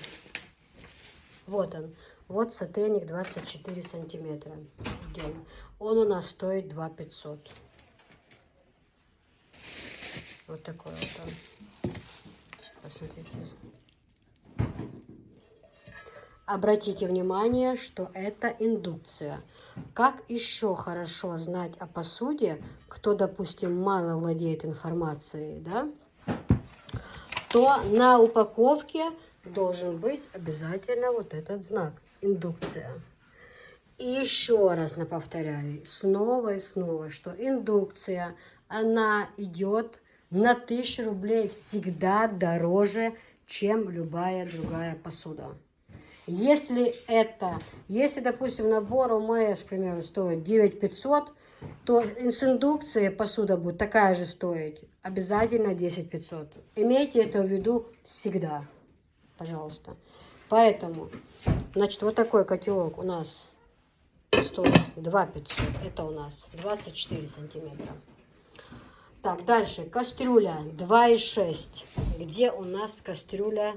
Вот он. Вот сотейник 24 сантиметра. Идем. Он у нас стоит 2500. Вот такой вот он. Посмотрите. Обратите внимание, что это индукция. Как еще хорошо знать о посуде, кто, допустим, мало владеет информацией, да? То на упаковке должен быть обязательно вот этот знак индукция. И еще раз повторяю, снова и снова, что индукция, она идет на 1000 рублей всегда дороже, чем любая другая посуда. Если, допустим, набор ОМС, к примеру, стоит 9500, то с индукцией посуда будет такая же стоить. Обязательно 10500. Имейте это в виду всегда. Пожалуйста. Поэтому, значит, вот такой котелок у нас стоит 2500. Это у нас 24 сантиметра. Так, дальше. Кастрюля 2,6. Где у нас кастрюля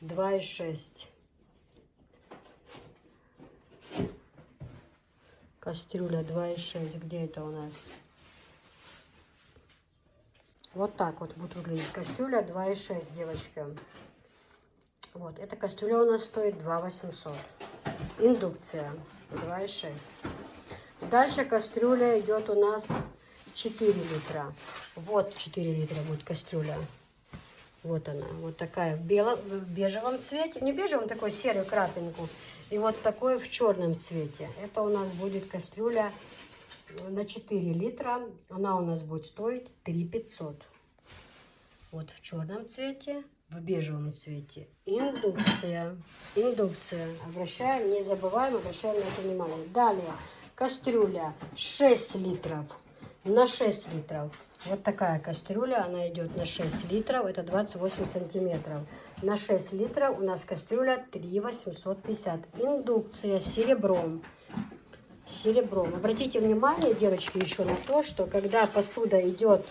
2,6? Кастрюля 2,6. Где это у нас? Вот так вот будет выглядеть кастрюля 2,6, девочки. Вот, эта кастрюля у нас стоит 2 800. Индукция 2,6. Дальше кастрюля идет у нас 4 литра. Вот 4 литра будет кастрюля. Вот она, вот такая в бежевом цвете. Не бежевом, такой серую крапинку. И вот такой в черном цвете. Это у нас будет кастрюля на 4 литра. Она у нас будет стоить 3 500. Вот в черном цвете, в бежевом цвете. Индукция. Индукция. Обращаем, не забываем, обращаем на это внимание. Далее. Кастрюля 6 литров на 6 литров. Вот такая кастрюля, она идет на 6 литров, это 28 сантиметров. На 6 литров у нас кастрюля 3 850. Индукция серебром. Серебром. Обратите внимание, девочки, еще на то, что когда посуда идет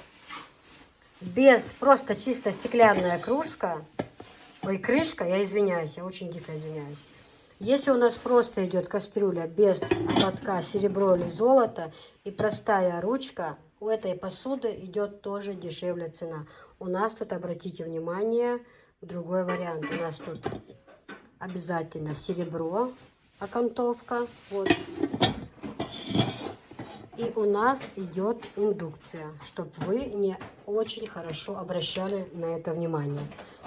без, просто чисто стеклянная кружка, ой, крышка, я извиняюсь, я очень дико извиняюсь. Если у нас просто идет кастрюля без ободка серебро или золото и простая ручка, у этой посуды идет тоже дешевле цена. У нас тут, обратите внимание, другой вариант. У нас тут обязательно серебро, окантовка. Вот. И у нас идет индукция, чтобы вы не очень хорошо обращали на это внимание.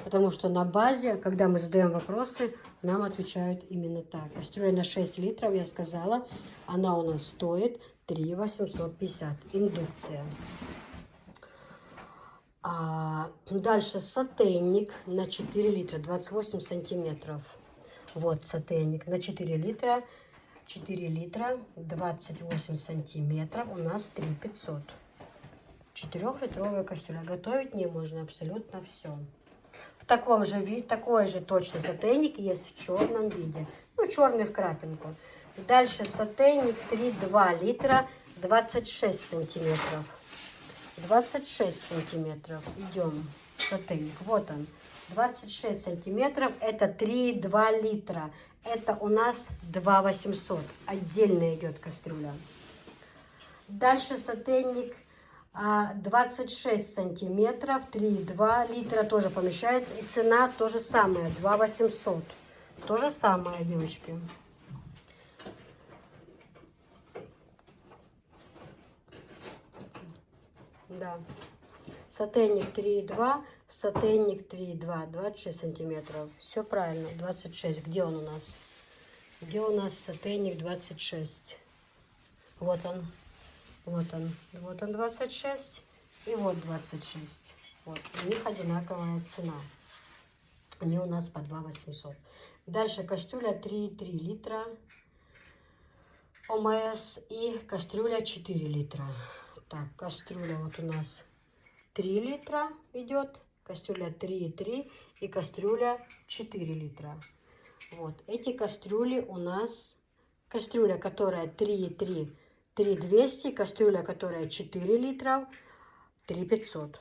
Потому что на базе, когда мы задаем вопросы, нам отвечают именно так. Кастрюля на 6 литров, я сказала, она у нас стоит 3 850. Индукция. Дальше сотейник на 4 литра, 28 сантиметров. Вот сотейник на 4 литра. 4 литра, 28 сантиметров, у нас 3 500. 4-литровая кастрюля. Готовить не можно абсолютно все. В таком же виде, такой же точно сотейник есть в черном виде. Ну, черный в крапинку. Дальше сотейник 3,2 литра, 26 сантиметров. 26 сантиметров. Идем. Сотейник. Вот он. 26 сантиметров. Это 3,2 литра. Это у нас 2 800. Отдельно идет кастрюля. Дальше сотейник 26 сантиметров. 3,2 литра тоже помещается. И цена то же самое. 2 800. То же самое, девочки. Да. Сотейник 3,2, сотейник 3,2, 26 сантиметров. Все правильно, 26. Где он у нас? Где у нас сотейник 26? Вот он. Вот он. Вот он 26. И вот 26. Вот. У них одинаковая цена. Они у нас по 2 800. Дальше кастрюля 3,3 литра. ОМС и кастрюля 4 литра. Так, кастрюля вот у нас 3 литра идет, кастрюля 3,3 и кастрюля 4 литра. Вот, эти кастрюли у нас, кастрюля, которая 3,3, 3,200, кастрюля, которая 4 литра, 3,500.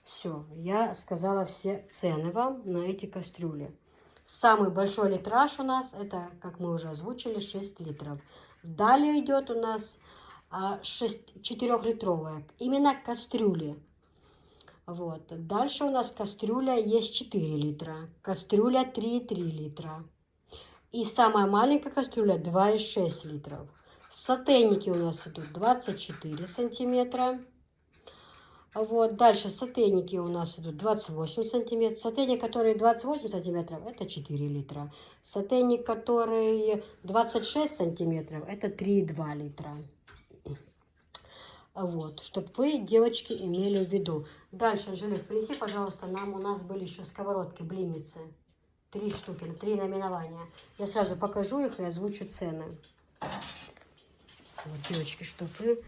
Все, я сказала все цены вам на эти кастрюли. Самый большой литраж у нас, это, как мы уже озвучили, 6 литров. Далее идет у нас 4-литровая, именно кастрюли. Вот. Дальше у нас кастрюля есть 4 литра, кастрюля 3,3 литра. И самая маленькая кастрюля 2,6 литров. Сотейники у нас идут 24 сантиметра. Вот. Дальше сотейники у нас идут 28 сантиметров. Сотейник, который 28 сантиметров, это 4 литра. Сотейник, который 26 сантиметров, это 3,2 литра. Вот, чтобы вы, девочки, имели в виду. Дальше, Анжелик, принеси, пожалуйста, нам, у нас были еще сковородки, блинницы. 3 штуки, 3 наименования. Я сразу покажу их и озвучу цены. Вот, девочки, чтобы вы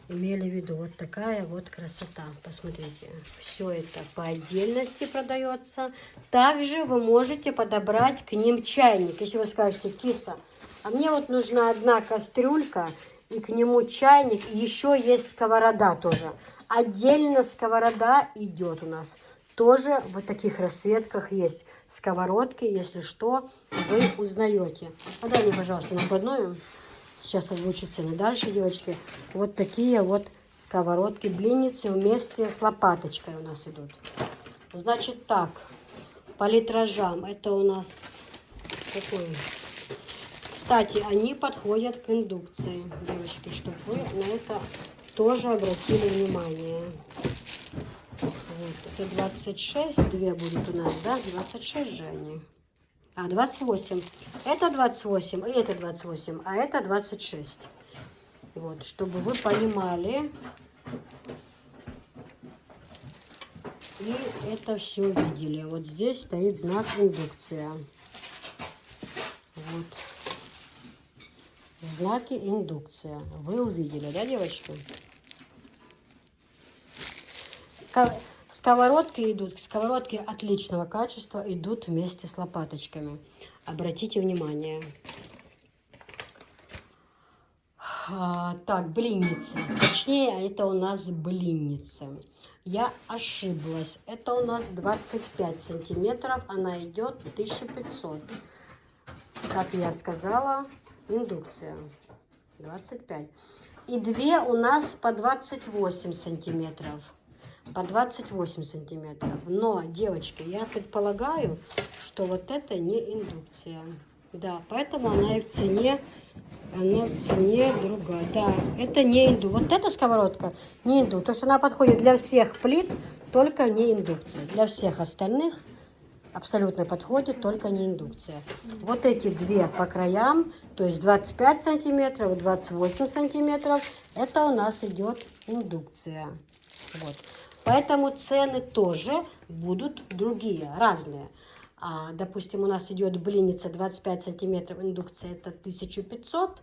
имели в виду. Вот такая вот красота. Посмотрите, все это по отдельности продается. Также вы можете подобрать к ним чайник. Если вы скажете, киса, а мне вот нужна одна кастрюлька, и к нему чайник, и еще есть сковорода тоже. Отдельно сковорода идет у нас. Тоже в таких расцветках есть сковородки, если что, вы узнаете. Подай мне, пожалуйста, накладную. Сейчас озвучу цены. Дальше, девочки, вот такие вот Сковородки, блинницы вместе с лопаточкой у нас идут. Значит так, по литражам это у нас такой. Кстати, они подходят к индукции, девочки, чтобы вы на это тоже обратили внимание. Вот, это 26, две будут у нас, да? 26 же они. А, 28. Это 28, и это 28, а это 26. Вот, чтобы вы понимали. И это все видели. Вот здесь стоит знак индукция. Вот. Знаки индукция. Вы увидели, да, девочки? Сковородки идут, сковородки отличного качества идут вместе с лопаточками. Обратите внимание. Так, блинница. Точнее, это у нас блинница. Я ошиблась. Это у нас 25 сантиметров. Она идет 1500. Как я сказала, индукция. 25. И две у нас по 28 сантиметров. По 28 сантиметров. Но, девочки, я предполагаю, что вот это не индукция. Да, поэтому она и в цене. Она в цене другая. Да, это не индукция. Вот эта сковородка не индукция. Потому что она подходит для всех плит, только не индукция. Для всех остальных абсолютно подходит, только не индукция. Вот эти две по краям, то есть 25 сантиметров и 28 сантиметров, это у нас идет индукция. Вот. Поэтому цены тоже будут другие, разные. Допустим, у нас идет блинница 25 сантиметров, индукция это 1500.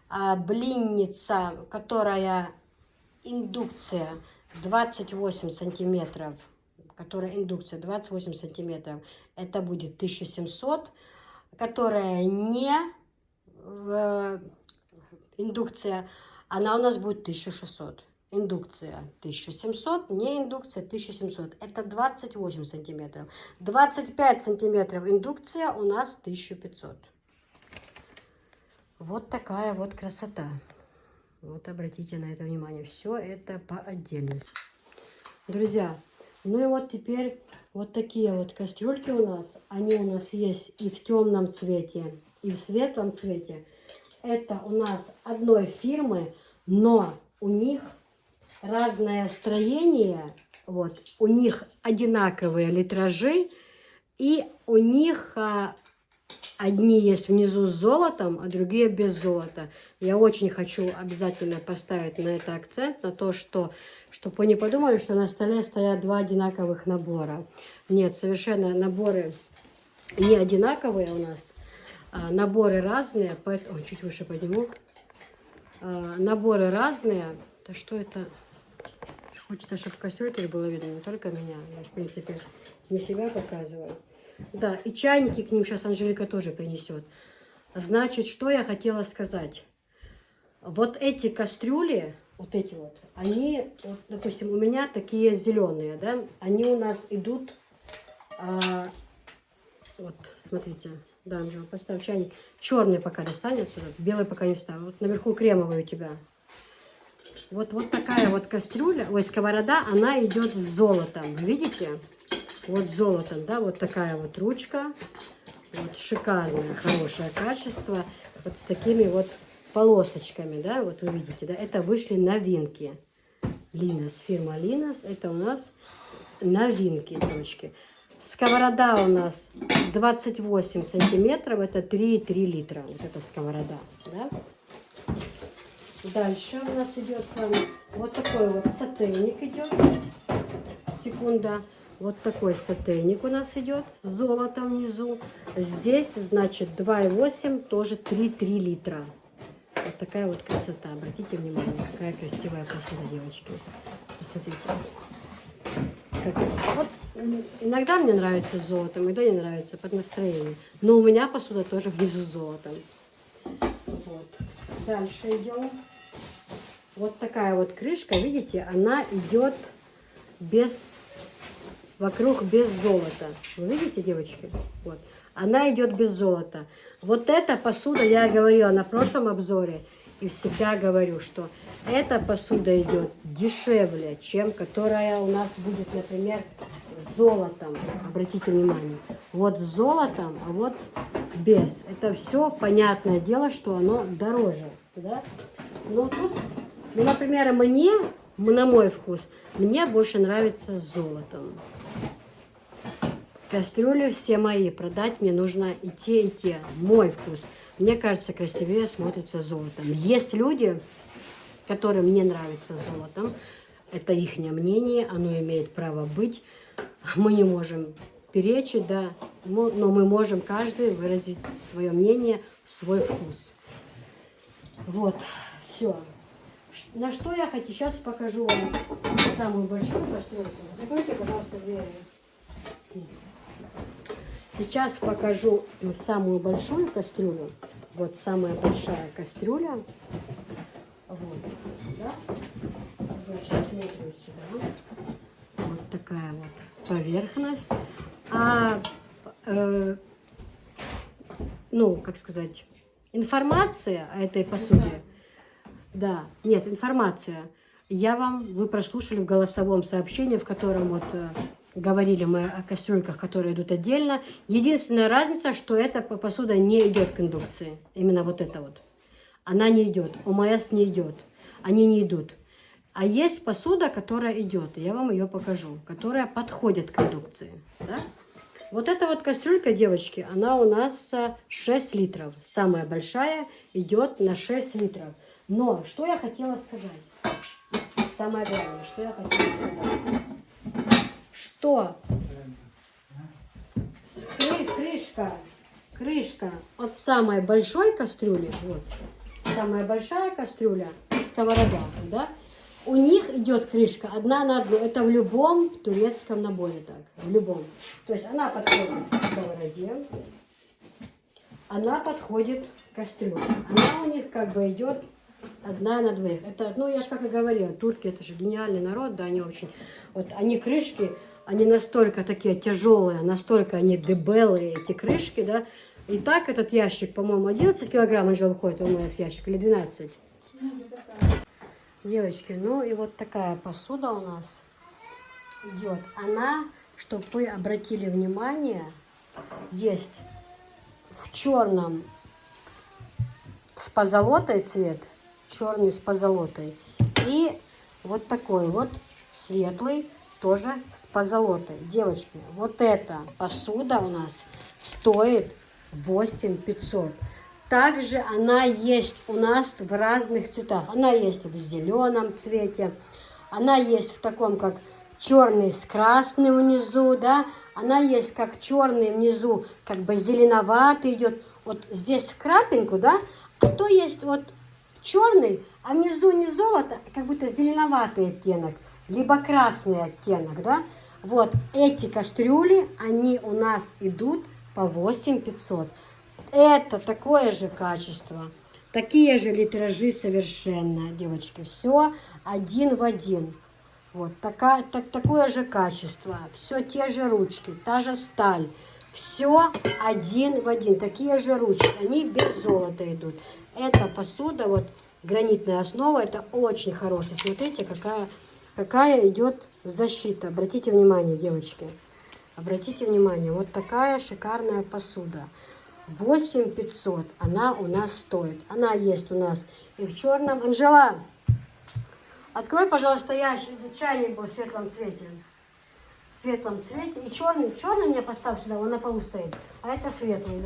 А блинница, которая индукция 28 сантиметров, которая индукция 28 сантиметров, это будет 1700. Которая не индукция, она у нас будет 1600. Индукция 1700, не индукция 1700. Это 28 сантиметров. 25 сантиметров индукция у нас 1500. Вот такая вот красота. Вот обратите на это внимание. Все это по отдельности. Друзья, ну и вот теперь вот такие вот кастрюльки у нас. Они у нас есть и в темном цвете, и в светлом цвете. Это у нас одной фирмы, но у них разное строение, вот, у них одинаковые литражи, и у них одни есть внизу с золотом, а другие без золота. Я очень хочу обязательно поставить на это акцент, на то, что, чтобы вы не подумали, что на столе стоят два одинаковых набора. Нет, совершенно наборы не одинаковые у нас, наборы разные, поэтому, ой, чуть выше подниму, наборы разные. Да что это? Хочется, чтобы кастрюльки было видно, не только меня. Я, в принципе, не себя показываю. Да, и чайники к ним сейчас Анжелика тоже принесет. Значит, что я хотела сказать. Вот эти кастрюли, вот эти вот, они, вот, допустим, у меня такие зеленые, да, они у нас идут, вот, смотрите, да, Анжела, поставь чайник. Черный пока достань отсюда, белый пока не вставь. Вот наверху кремовый у тебя. Вот такая вот кастрюля, ой, сковорода, она идет с золотом. Видите? Вот с золотом, да, вот такая вот ручка. Вот шикарное, хорошее качество. Вот с такими вот полосочками, да, вот вы видите, да, это вышли новинки. Линос, фирма Линос, это у нас новинки, девочки. Сковорода у нас 28 сантиметров, это 3,3 литра, вот эта сковорода, да. Дальше у нас идет с вами вот такой вот сотейник идет. Секунда. Вот такой сотейник у нас идет с золотом внизу. Здесь, значит, 2,8, тоже 3,3 литра. Вот такая вот красота. Обратите внимание, какая красивая посуда, девочки. Посмотрите. Вот, иногда мне нравится с золотом, иногда не нравится, под настроение. Но у меня посуда тоже внизу с золотом. Вот. Дальше идем. Вот такая вот крышка, видите, она идет без, вокруг без золота. Вы видите, девочки? Вот. Она идет без золота. Вот эта посуда, я говорила на прошлом обзоре, и всегда говорю, что Эта посуда идет дешевле, чем которая у нас будет, например, с золотом. Обратите внимание. Вот с золотом, а вот без. Это все понятное дело, что оно дороже. Да? Но тут, ну, например, мне, на мой вкус, мне больше нравится с золотом. Кастрюли все мои. Продать мне нужно и те, и те. Мой вкус. Мне кажется, красивее смотрится золотом. Есть люди, которым не нравится золотом. Это их мнение, оно имеет право быть. Мы не можем перечить, да, но мы можем каждый выразить свое мнение, свой вкус. Вот, все. На что я хочу, сейчас покажу вам самую большую кастрюльку. Закройте, пожалуйста, двери. Сейчас покажу самую большую кастрюлю. Вот самая большая кастрюля. Вот, да? Значит, смотрим сюда. Вот такая вот поверхность. Ну, как сказать, информация о этой посуде. Да, нет, информация. Вы прослушали в голосовом сообщении, в котором вот говорили мы о кастрюльках, которые идут отдельно. Единственная разница, что эта посуда не идет к индукции. Именно вот это вот. Она не идет. ОМС не идет. Они не идут. А есть посуда, которая идет. Я вам ее покажу. Которая подходит к индукции. Да? Вот эта вот кастрюлька, девочки, она у нас 6 литров. Самая большая идет на 6 литров. Но что я хотела сказать? Самое главное, что я хотела сказать. Что крышка от самой большой кастрюли, вот, самая большая кастрюля и сковорода, да, у них идет крышка одна на одну. Это в любом турецком наборе так, в любом. То есть она подходит к сковороде, она подходит к кастрюле. Она у них как бы идет одна на двоих. Это, ну, я же как и говорила, турки, это же гениальный народ, да, они очень, вот, они крышки, они настолько такие тяжелые, настолько они дебелые, эти крышки, да. И так этот ящик, по-моему, 11 килограмм уже выходит у нас ящик, или 12. Девочки, ну и вот такая посуда у нас идет. Она, чтобы вы обратили внимание, есть в черном с позолотой цвет, черный с позолотой, и вот такой вот светлый, тоже с позолотой. Девочки, вот эта посуда у нас стоит 8500. Также она есть у нас в разных цветах. Она есть в зеленом цвете, она есть в таком, как черный с красным внизу, да. Она есть как черный внизу, как бы зеленоватый идет. Вот здесь в крапинку, да, а то есть вот черный, а внизу не золото, а как будто зеленоватый оттенок, либо красный оттенок, да. Вот эти кастрюли, они у нас идут по 8500. Это такое же качество, такие же литражи совершенно, девочки. Все один в один. Вот такое же качество. Все те же ручки, та же сталь. Все один в один. Такие же ручки. Они без золота идут. Эта посуда, вот гранитная основа, это очень хорошая. Смотрите, какая идет защита. Обратите внимание, девочки. Обратите внимание, вот такая шикарная посуда. 8500 она у нас стоит. Она есть у нас и в черном. Анжела, открой, пожалуйста, ящик. Чайник был в светлом цвете. В светлом цвете. И черный. Черный мне поставь сюда, он на полу стоит. А это светлый.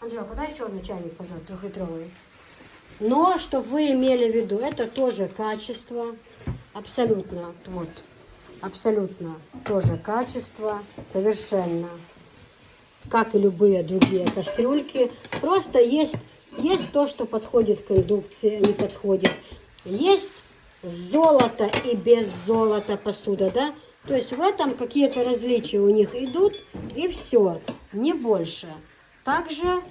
Анжела, подай черный чайник, пожалуйста, 3-литровый. Но, чтобы вы имели в виду, это тоже качество. Абсолютно. Вот. Абсолютно тоже качество. Совершенно. Как и любые другие кастрюльки. Просто есть то, что подходит к индукции, не подходит. Есть золото и без золота посуда, да? То есть в этом какие-то различия у них идут, и все, не больше. Также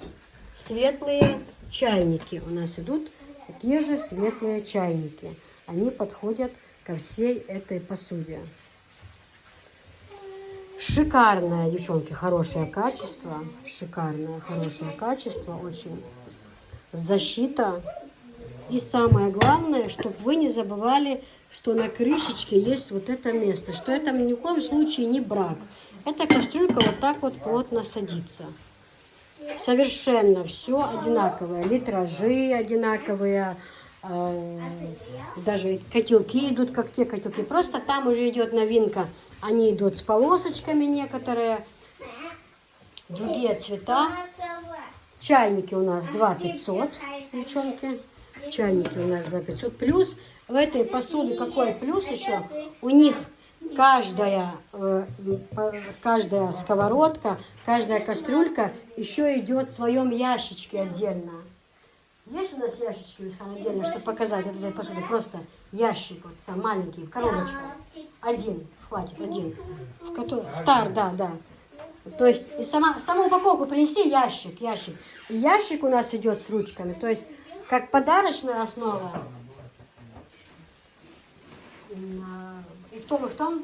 светлые чайники у нас идут, такие же светлые чайники. Они подходят ко всей этой посуде. Шикарное, девчонки, хорошее качество. Шикарное, хорошее качество. Очень защита. И самое главное, чтобы вы не забывали, что на крышечке есть вот это место, что это ни в коем случае не брак. Эта кастрюлька вот так вот плотно садится. Совершенно все одинаковое. Литражи одинаковые, даже котелки идут, как те котелки. Просто там уже идет новинка. Они идут с полосочками некоторые, другие цвета. Чайники у нас 2500, девчонки. Чайники у нас 2500. Плюс в этой посуде какой плюс еще? У них каждая сковородка, каждая кастрюлька еще идет в своем ящичке отдельно. Есть у нас ящички, Вислам, отдельно, чтобы показать этой посуду? Просто ящик, вот сам маленький, коробочка. Один, хватит, один. Стар, да. То есть и саму упаковку принеси ящик. И ящик у нас идет с ручками, то есть как подарочная основа. И в том?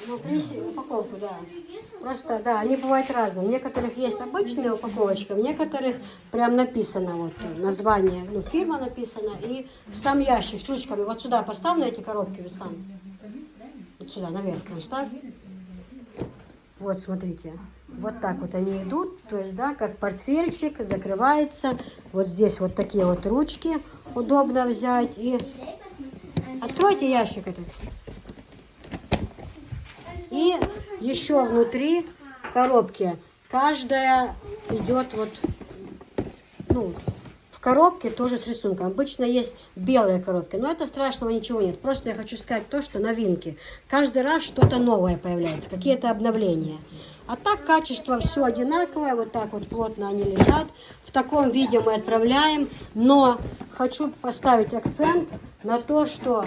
Ну, принеси упаковку, да. Просто, да, они бывают разные. В некоторых есть обычная упаковочка, в некоторых прям написано, вот, название, ну, фирма написана, и сам ящик с ручками. Вот сюда поставь на эти коробки, Вислам. Вот сюда, наверх ставь. Вот, смотрите. Вот так вот они идут, то есть, да, как портфельчик, закрывается. Вот здесь вот такие вот ручки удобно взять. И откройте ящик этот. И еще внутри коробки каждая идет вот, ну, в коробке тоже с рисунком. Обычно есть белые коробки, но это страшного ничего нет. Просто я хочу сказать то, что новинки. Каждый раз что-то новое появляется, какие-то обновления. А так качество все одинаковое, вот так вот плотно они лежат. В таком виде мы отправляем, но хочу поставить акцент на то, что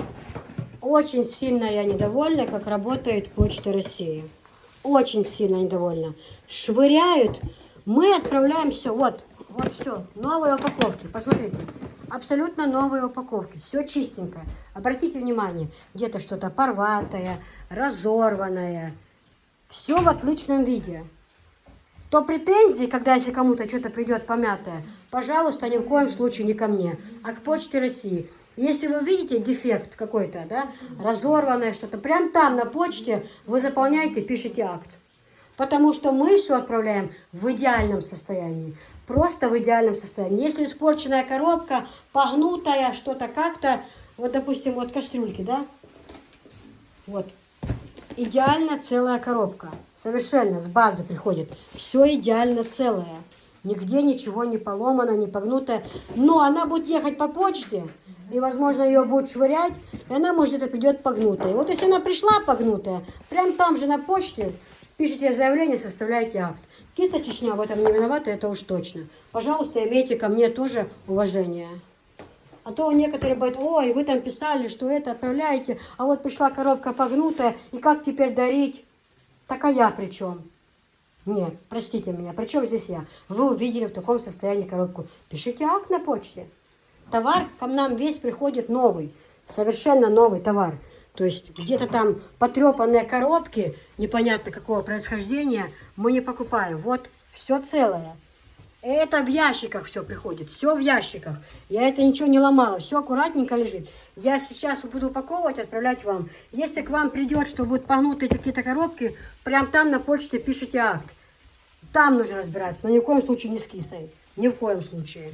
очень сильно я недовольна, как работает Почта России. Очень сильно недовольна. Швыряют, мы отправляем все, вот все, новые упаковки, посмотрите. Абсолютно новые упаковки, все чистенькое. Обратите внимание, где-то что-то порватое, разорванное. Все в отличном виде. То претензии, когда если кому-то что-то придет помятое, пожалуйста, ни в коем случае не ко мне, а к Почте России. Если вы видите дефект какой-то, да, разорванное что-то, прям там на почте вы заполняете, пишите акт. Потому что мы все отправляем в идеальном состоянии. Просто в идеальном состоянии. Если испорченная коробка, погнутая, что-то как-то, вот, допустим, вот кастрюльки, да, вот. Идеально целая коробка. Совершенно с базы приходит. Все идеально целое. Нигде ничего не поломано, не погнутое. Но она будет ехать по почте, и, возможно, ее будут швырять, и она, может, это придет погнутая. Вот если она пришла погнутая, прям там же на почте пишите заявление, составляете акт. Киса Чечня в этом не виновата, это уж точно. Пожалуйста, имейте ко мне тоже уважение. А то некоторые говорят, ой, вы там писали, что это отправляете, а вот пришла коробка погнутая, и как теперь дарить? Так а я при чем? Нет, простите меня, при чем здесь я? Вы увидели в таком состоянии коробку. Пишите акт на почте. Товар к нам весь приходит новый, совершенно новый товар. То есть где-то там потрепанные коробки, непонятно какого происхождения, мы не покупаем. Вот все целое. Это в ящиках все приходит, все в ящиках. Я это ничего не ломала, все аккуратненько лежит. Я сейчас буду упаковывать, отправлять вам. Если к вам придет, что будут погнутые какие-то коробки, прям там на почте пишите акт. Там нужно разбираться, но ни в коем случае не с кисой. Ни в коем случае.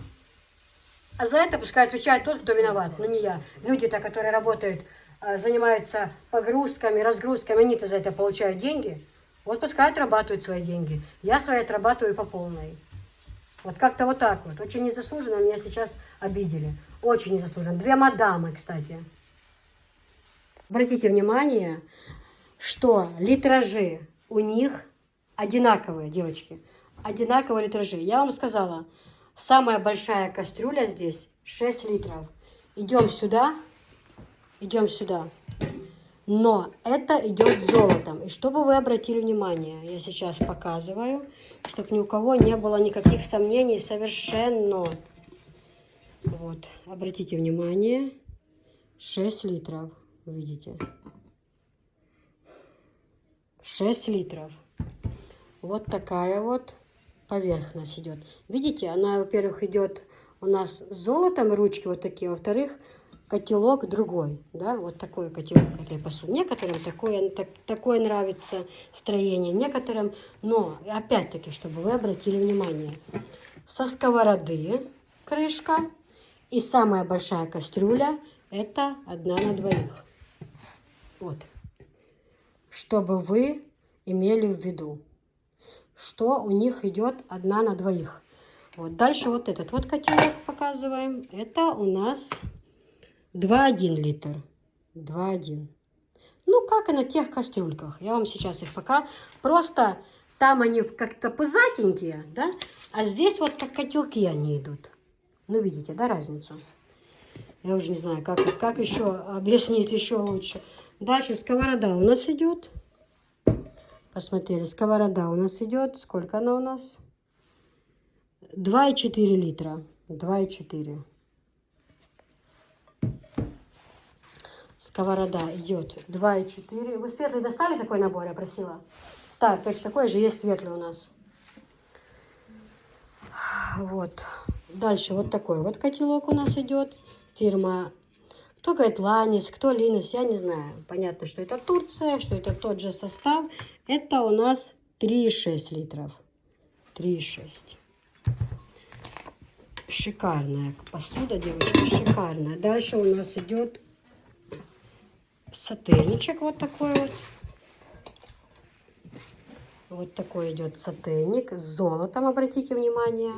А за это пускай отвечает тот, кто виноват, но не я. Люди-то, которые работают, занимаются погрузками, разгрузками, они-то за это получают деньги. Вот пускай отрабатывают свои деньги. Я свои отрабатываю по полной. Вот как-то вот так вот. Очень незаслуженно меня сейчас обидели. Очень незаслуженно. 2 мадамы, кстати. Обратите внимание, что литражи у них одинаковые, девочки. Одинаковые литражи. Я вам сказала, самая большая кастрюля здесь 6 литров. Идем сюда. Идем сюда. Но это идет золотом. И чтобы вы обратили внимание, я сейчас показываю, чтобы ни у кого не было никаких сомнений совершенно. Вот, обратите внимание, 6 литров, видите? 6 литров. Вот такая вот поверхность идет. Видите, она, во-первых, идет у нас с золотом ручки вот такие, во-вторых, котелок другой, да, вот такой котелок этой посуды. Некоторым такое нравится строение, некоторым, но опять-таки, чтобы вы обратили внимание, со сковороды крышка и самая большая кастрюля это 1 на 2. Вот, чтобы вы имели в виду, что у них идет 1 на 2. Вот дальше вот этот вот котелок показываем, это у нас 2,1 литр. 2,1. Ну, как и на тех кастрюльках. Я вам сейчас их пока... Просто там они как-то пузатенькие, да? А здесь вот как котелки они идут. Ну, видите, да, разницу? Я уже не знаю, как еще объяснить еще лучше. Дальше сковорода у нас идет. Посмотрели, сковорода у нас идет. Сколько она у нас? 2,4 литра. 2,4. Сковорода идет 2,4. Вы светлый достали такой набор, я просила? Стар, точно такой же, есть светлый у нас. Вот. Дальше вот такой вот котелок у нас идет. Фирма, кто говорит Ланис, кто Линис, я не знаю. Понятно, что это Турция, что это тот же состав. Это у нас 3,6 литров. 3,6. Шикарная посуда, девочки, шикарная. Дальше у нас идет сотейничек вот такой вот. Вот такой идет сотейник с золотом, обратите внимание.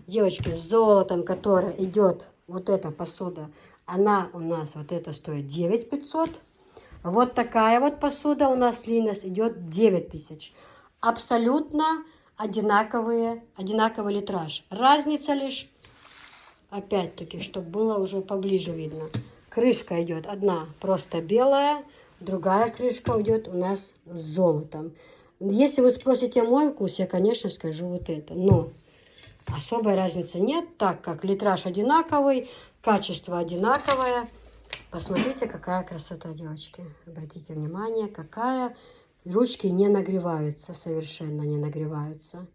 Девочки, с золотом, которая идет, вот эта посуда, она у нас, вот это стоит 9500. Вот такая вот посуда у нас Линос идет 9000. Абсолютно одинаковый литраж. Разница лишь, опять-таки, чтобы было уже поближе видно. Крышка идет одна просто белая, другая крышка идет у нас с золотом. Если вы спросите мой вкус, я, конечно, скажу вот это. Но особой разницы нет, так как литраж одинаковый, качество одинаковое. Посмотрите, какая красота, девочки. Обратите внимание, какая. Ручки не нагреваются, совершенно не нагреваются.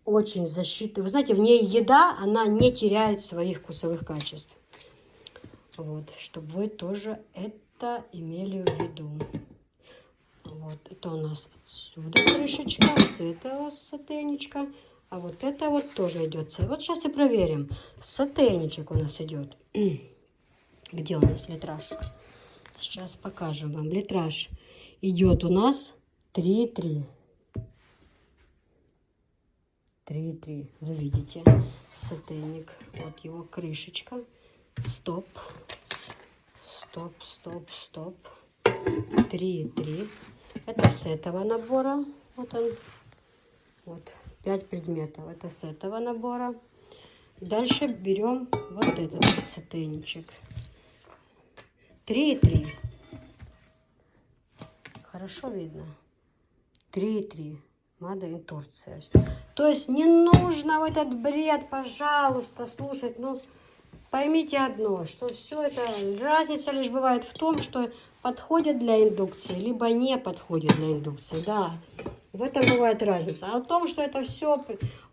Очень защита. Вы знаете, в ней еда, она не теряет своих вкусовых качеств. Вот, чтобы вы тоже это имели в виду. Вот, это у нас отсюда крышечка, с этого сотейничка. А вот это вот тоже идет. Вот сейчас и проверим. Сотейничек у нас идет. Где у нас литраж? Сейчас покажем вам. Литраж идет у нас 3,3. 3,3. Вы видите сотейник. Вот его крышечка. Стоп. Стоп, стоп, стоп. 3,3. Это с этого набора. Вот он. Вот. 5 предметов. Это с этого набора. Дальше берем вот этот вот сотейничек. 3,3. Хорошо видно. 3,3. Made in Турция. То есть не нужно в этот бред, пожалуйста, слушать. Ну, поймите одно, что все это, разница лишь бывает в том, что подходит для индукции, либо не подходит для индукции. Да, в этом бывает разница. А о том, что это все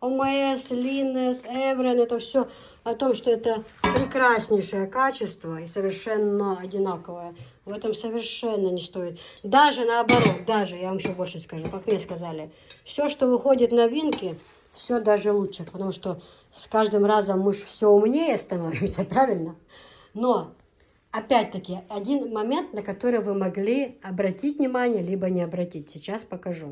ОМС, Линес, Эврен, это все о том, что это прекраснейшее качество и совершенно одинаковое. В этом совершенно не стоит. Даже наоборот, даже, я вам еще больше скажу, как мне сказали, все, что выходит новинки, все даже лучше, потому что с каждым разом мы же все умнее становимся, правильно? Но, опять-таки, один момент, на который вы могли обратить внимание, либо не обратить. Сейчас покажу.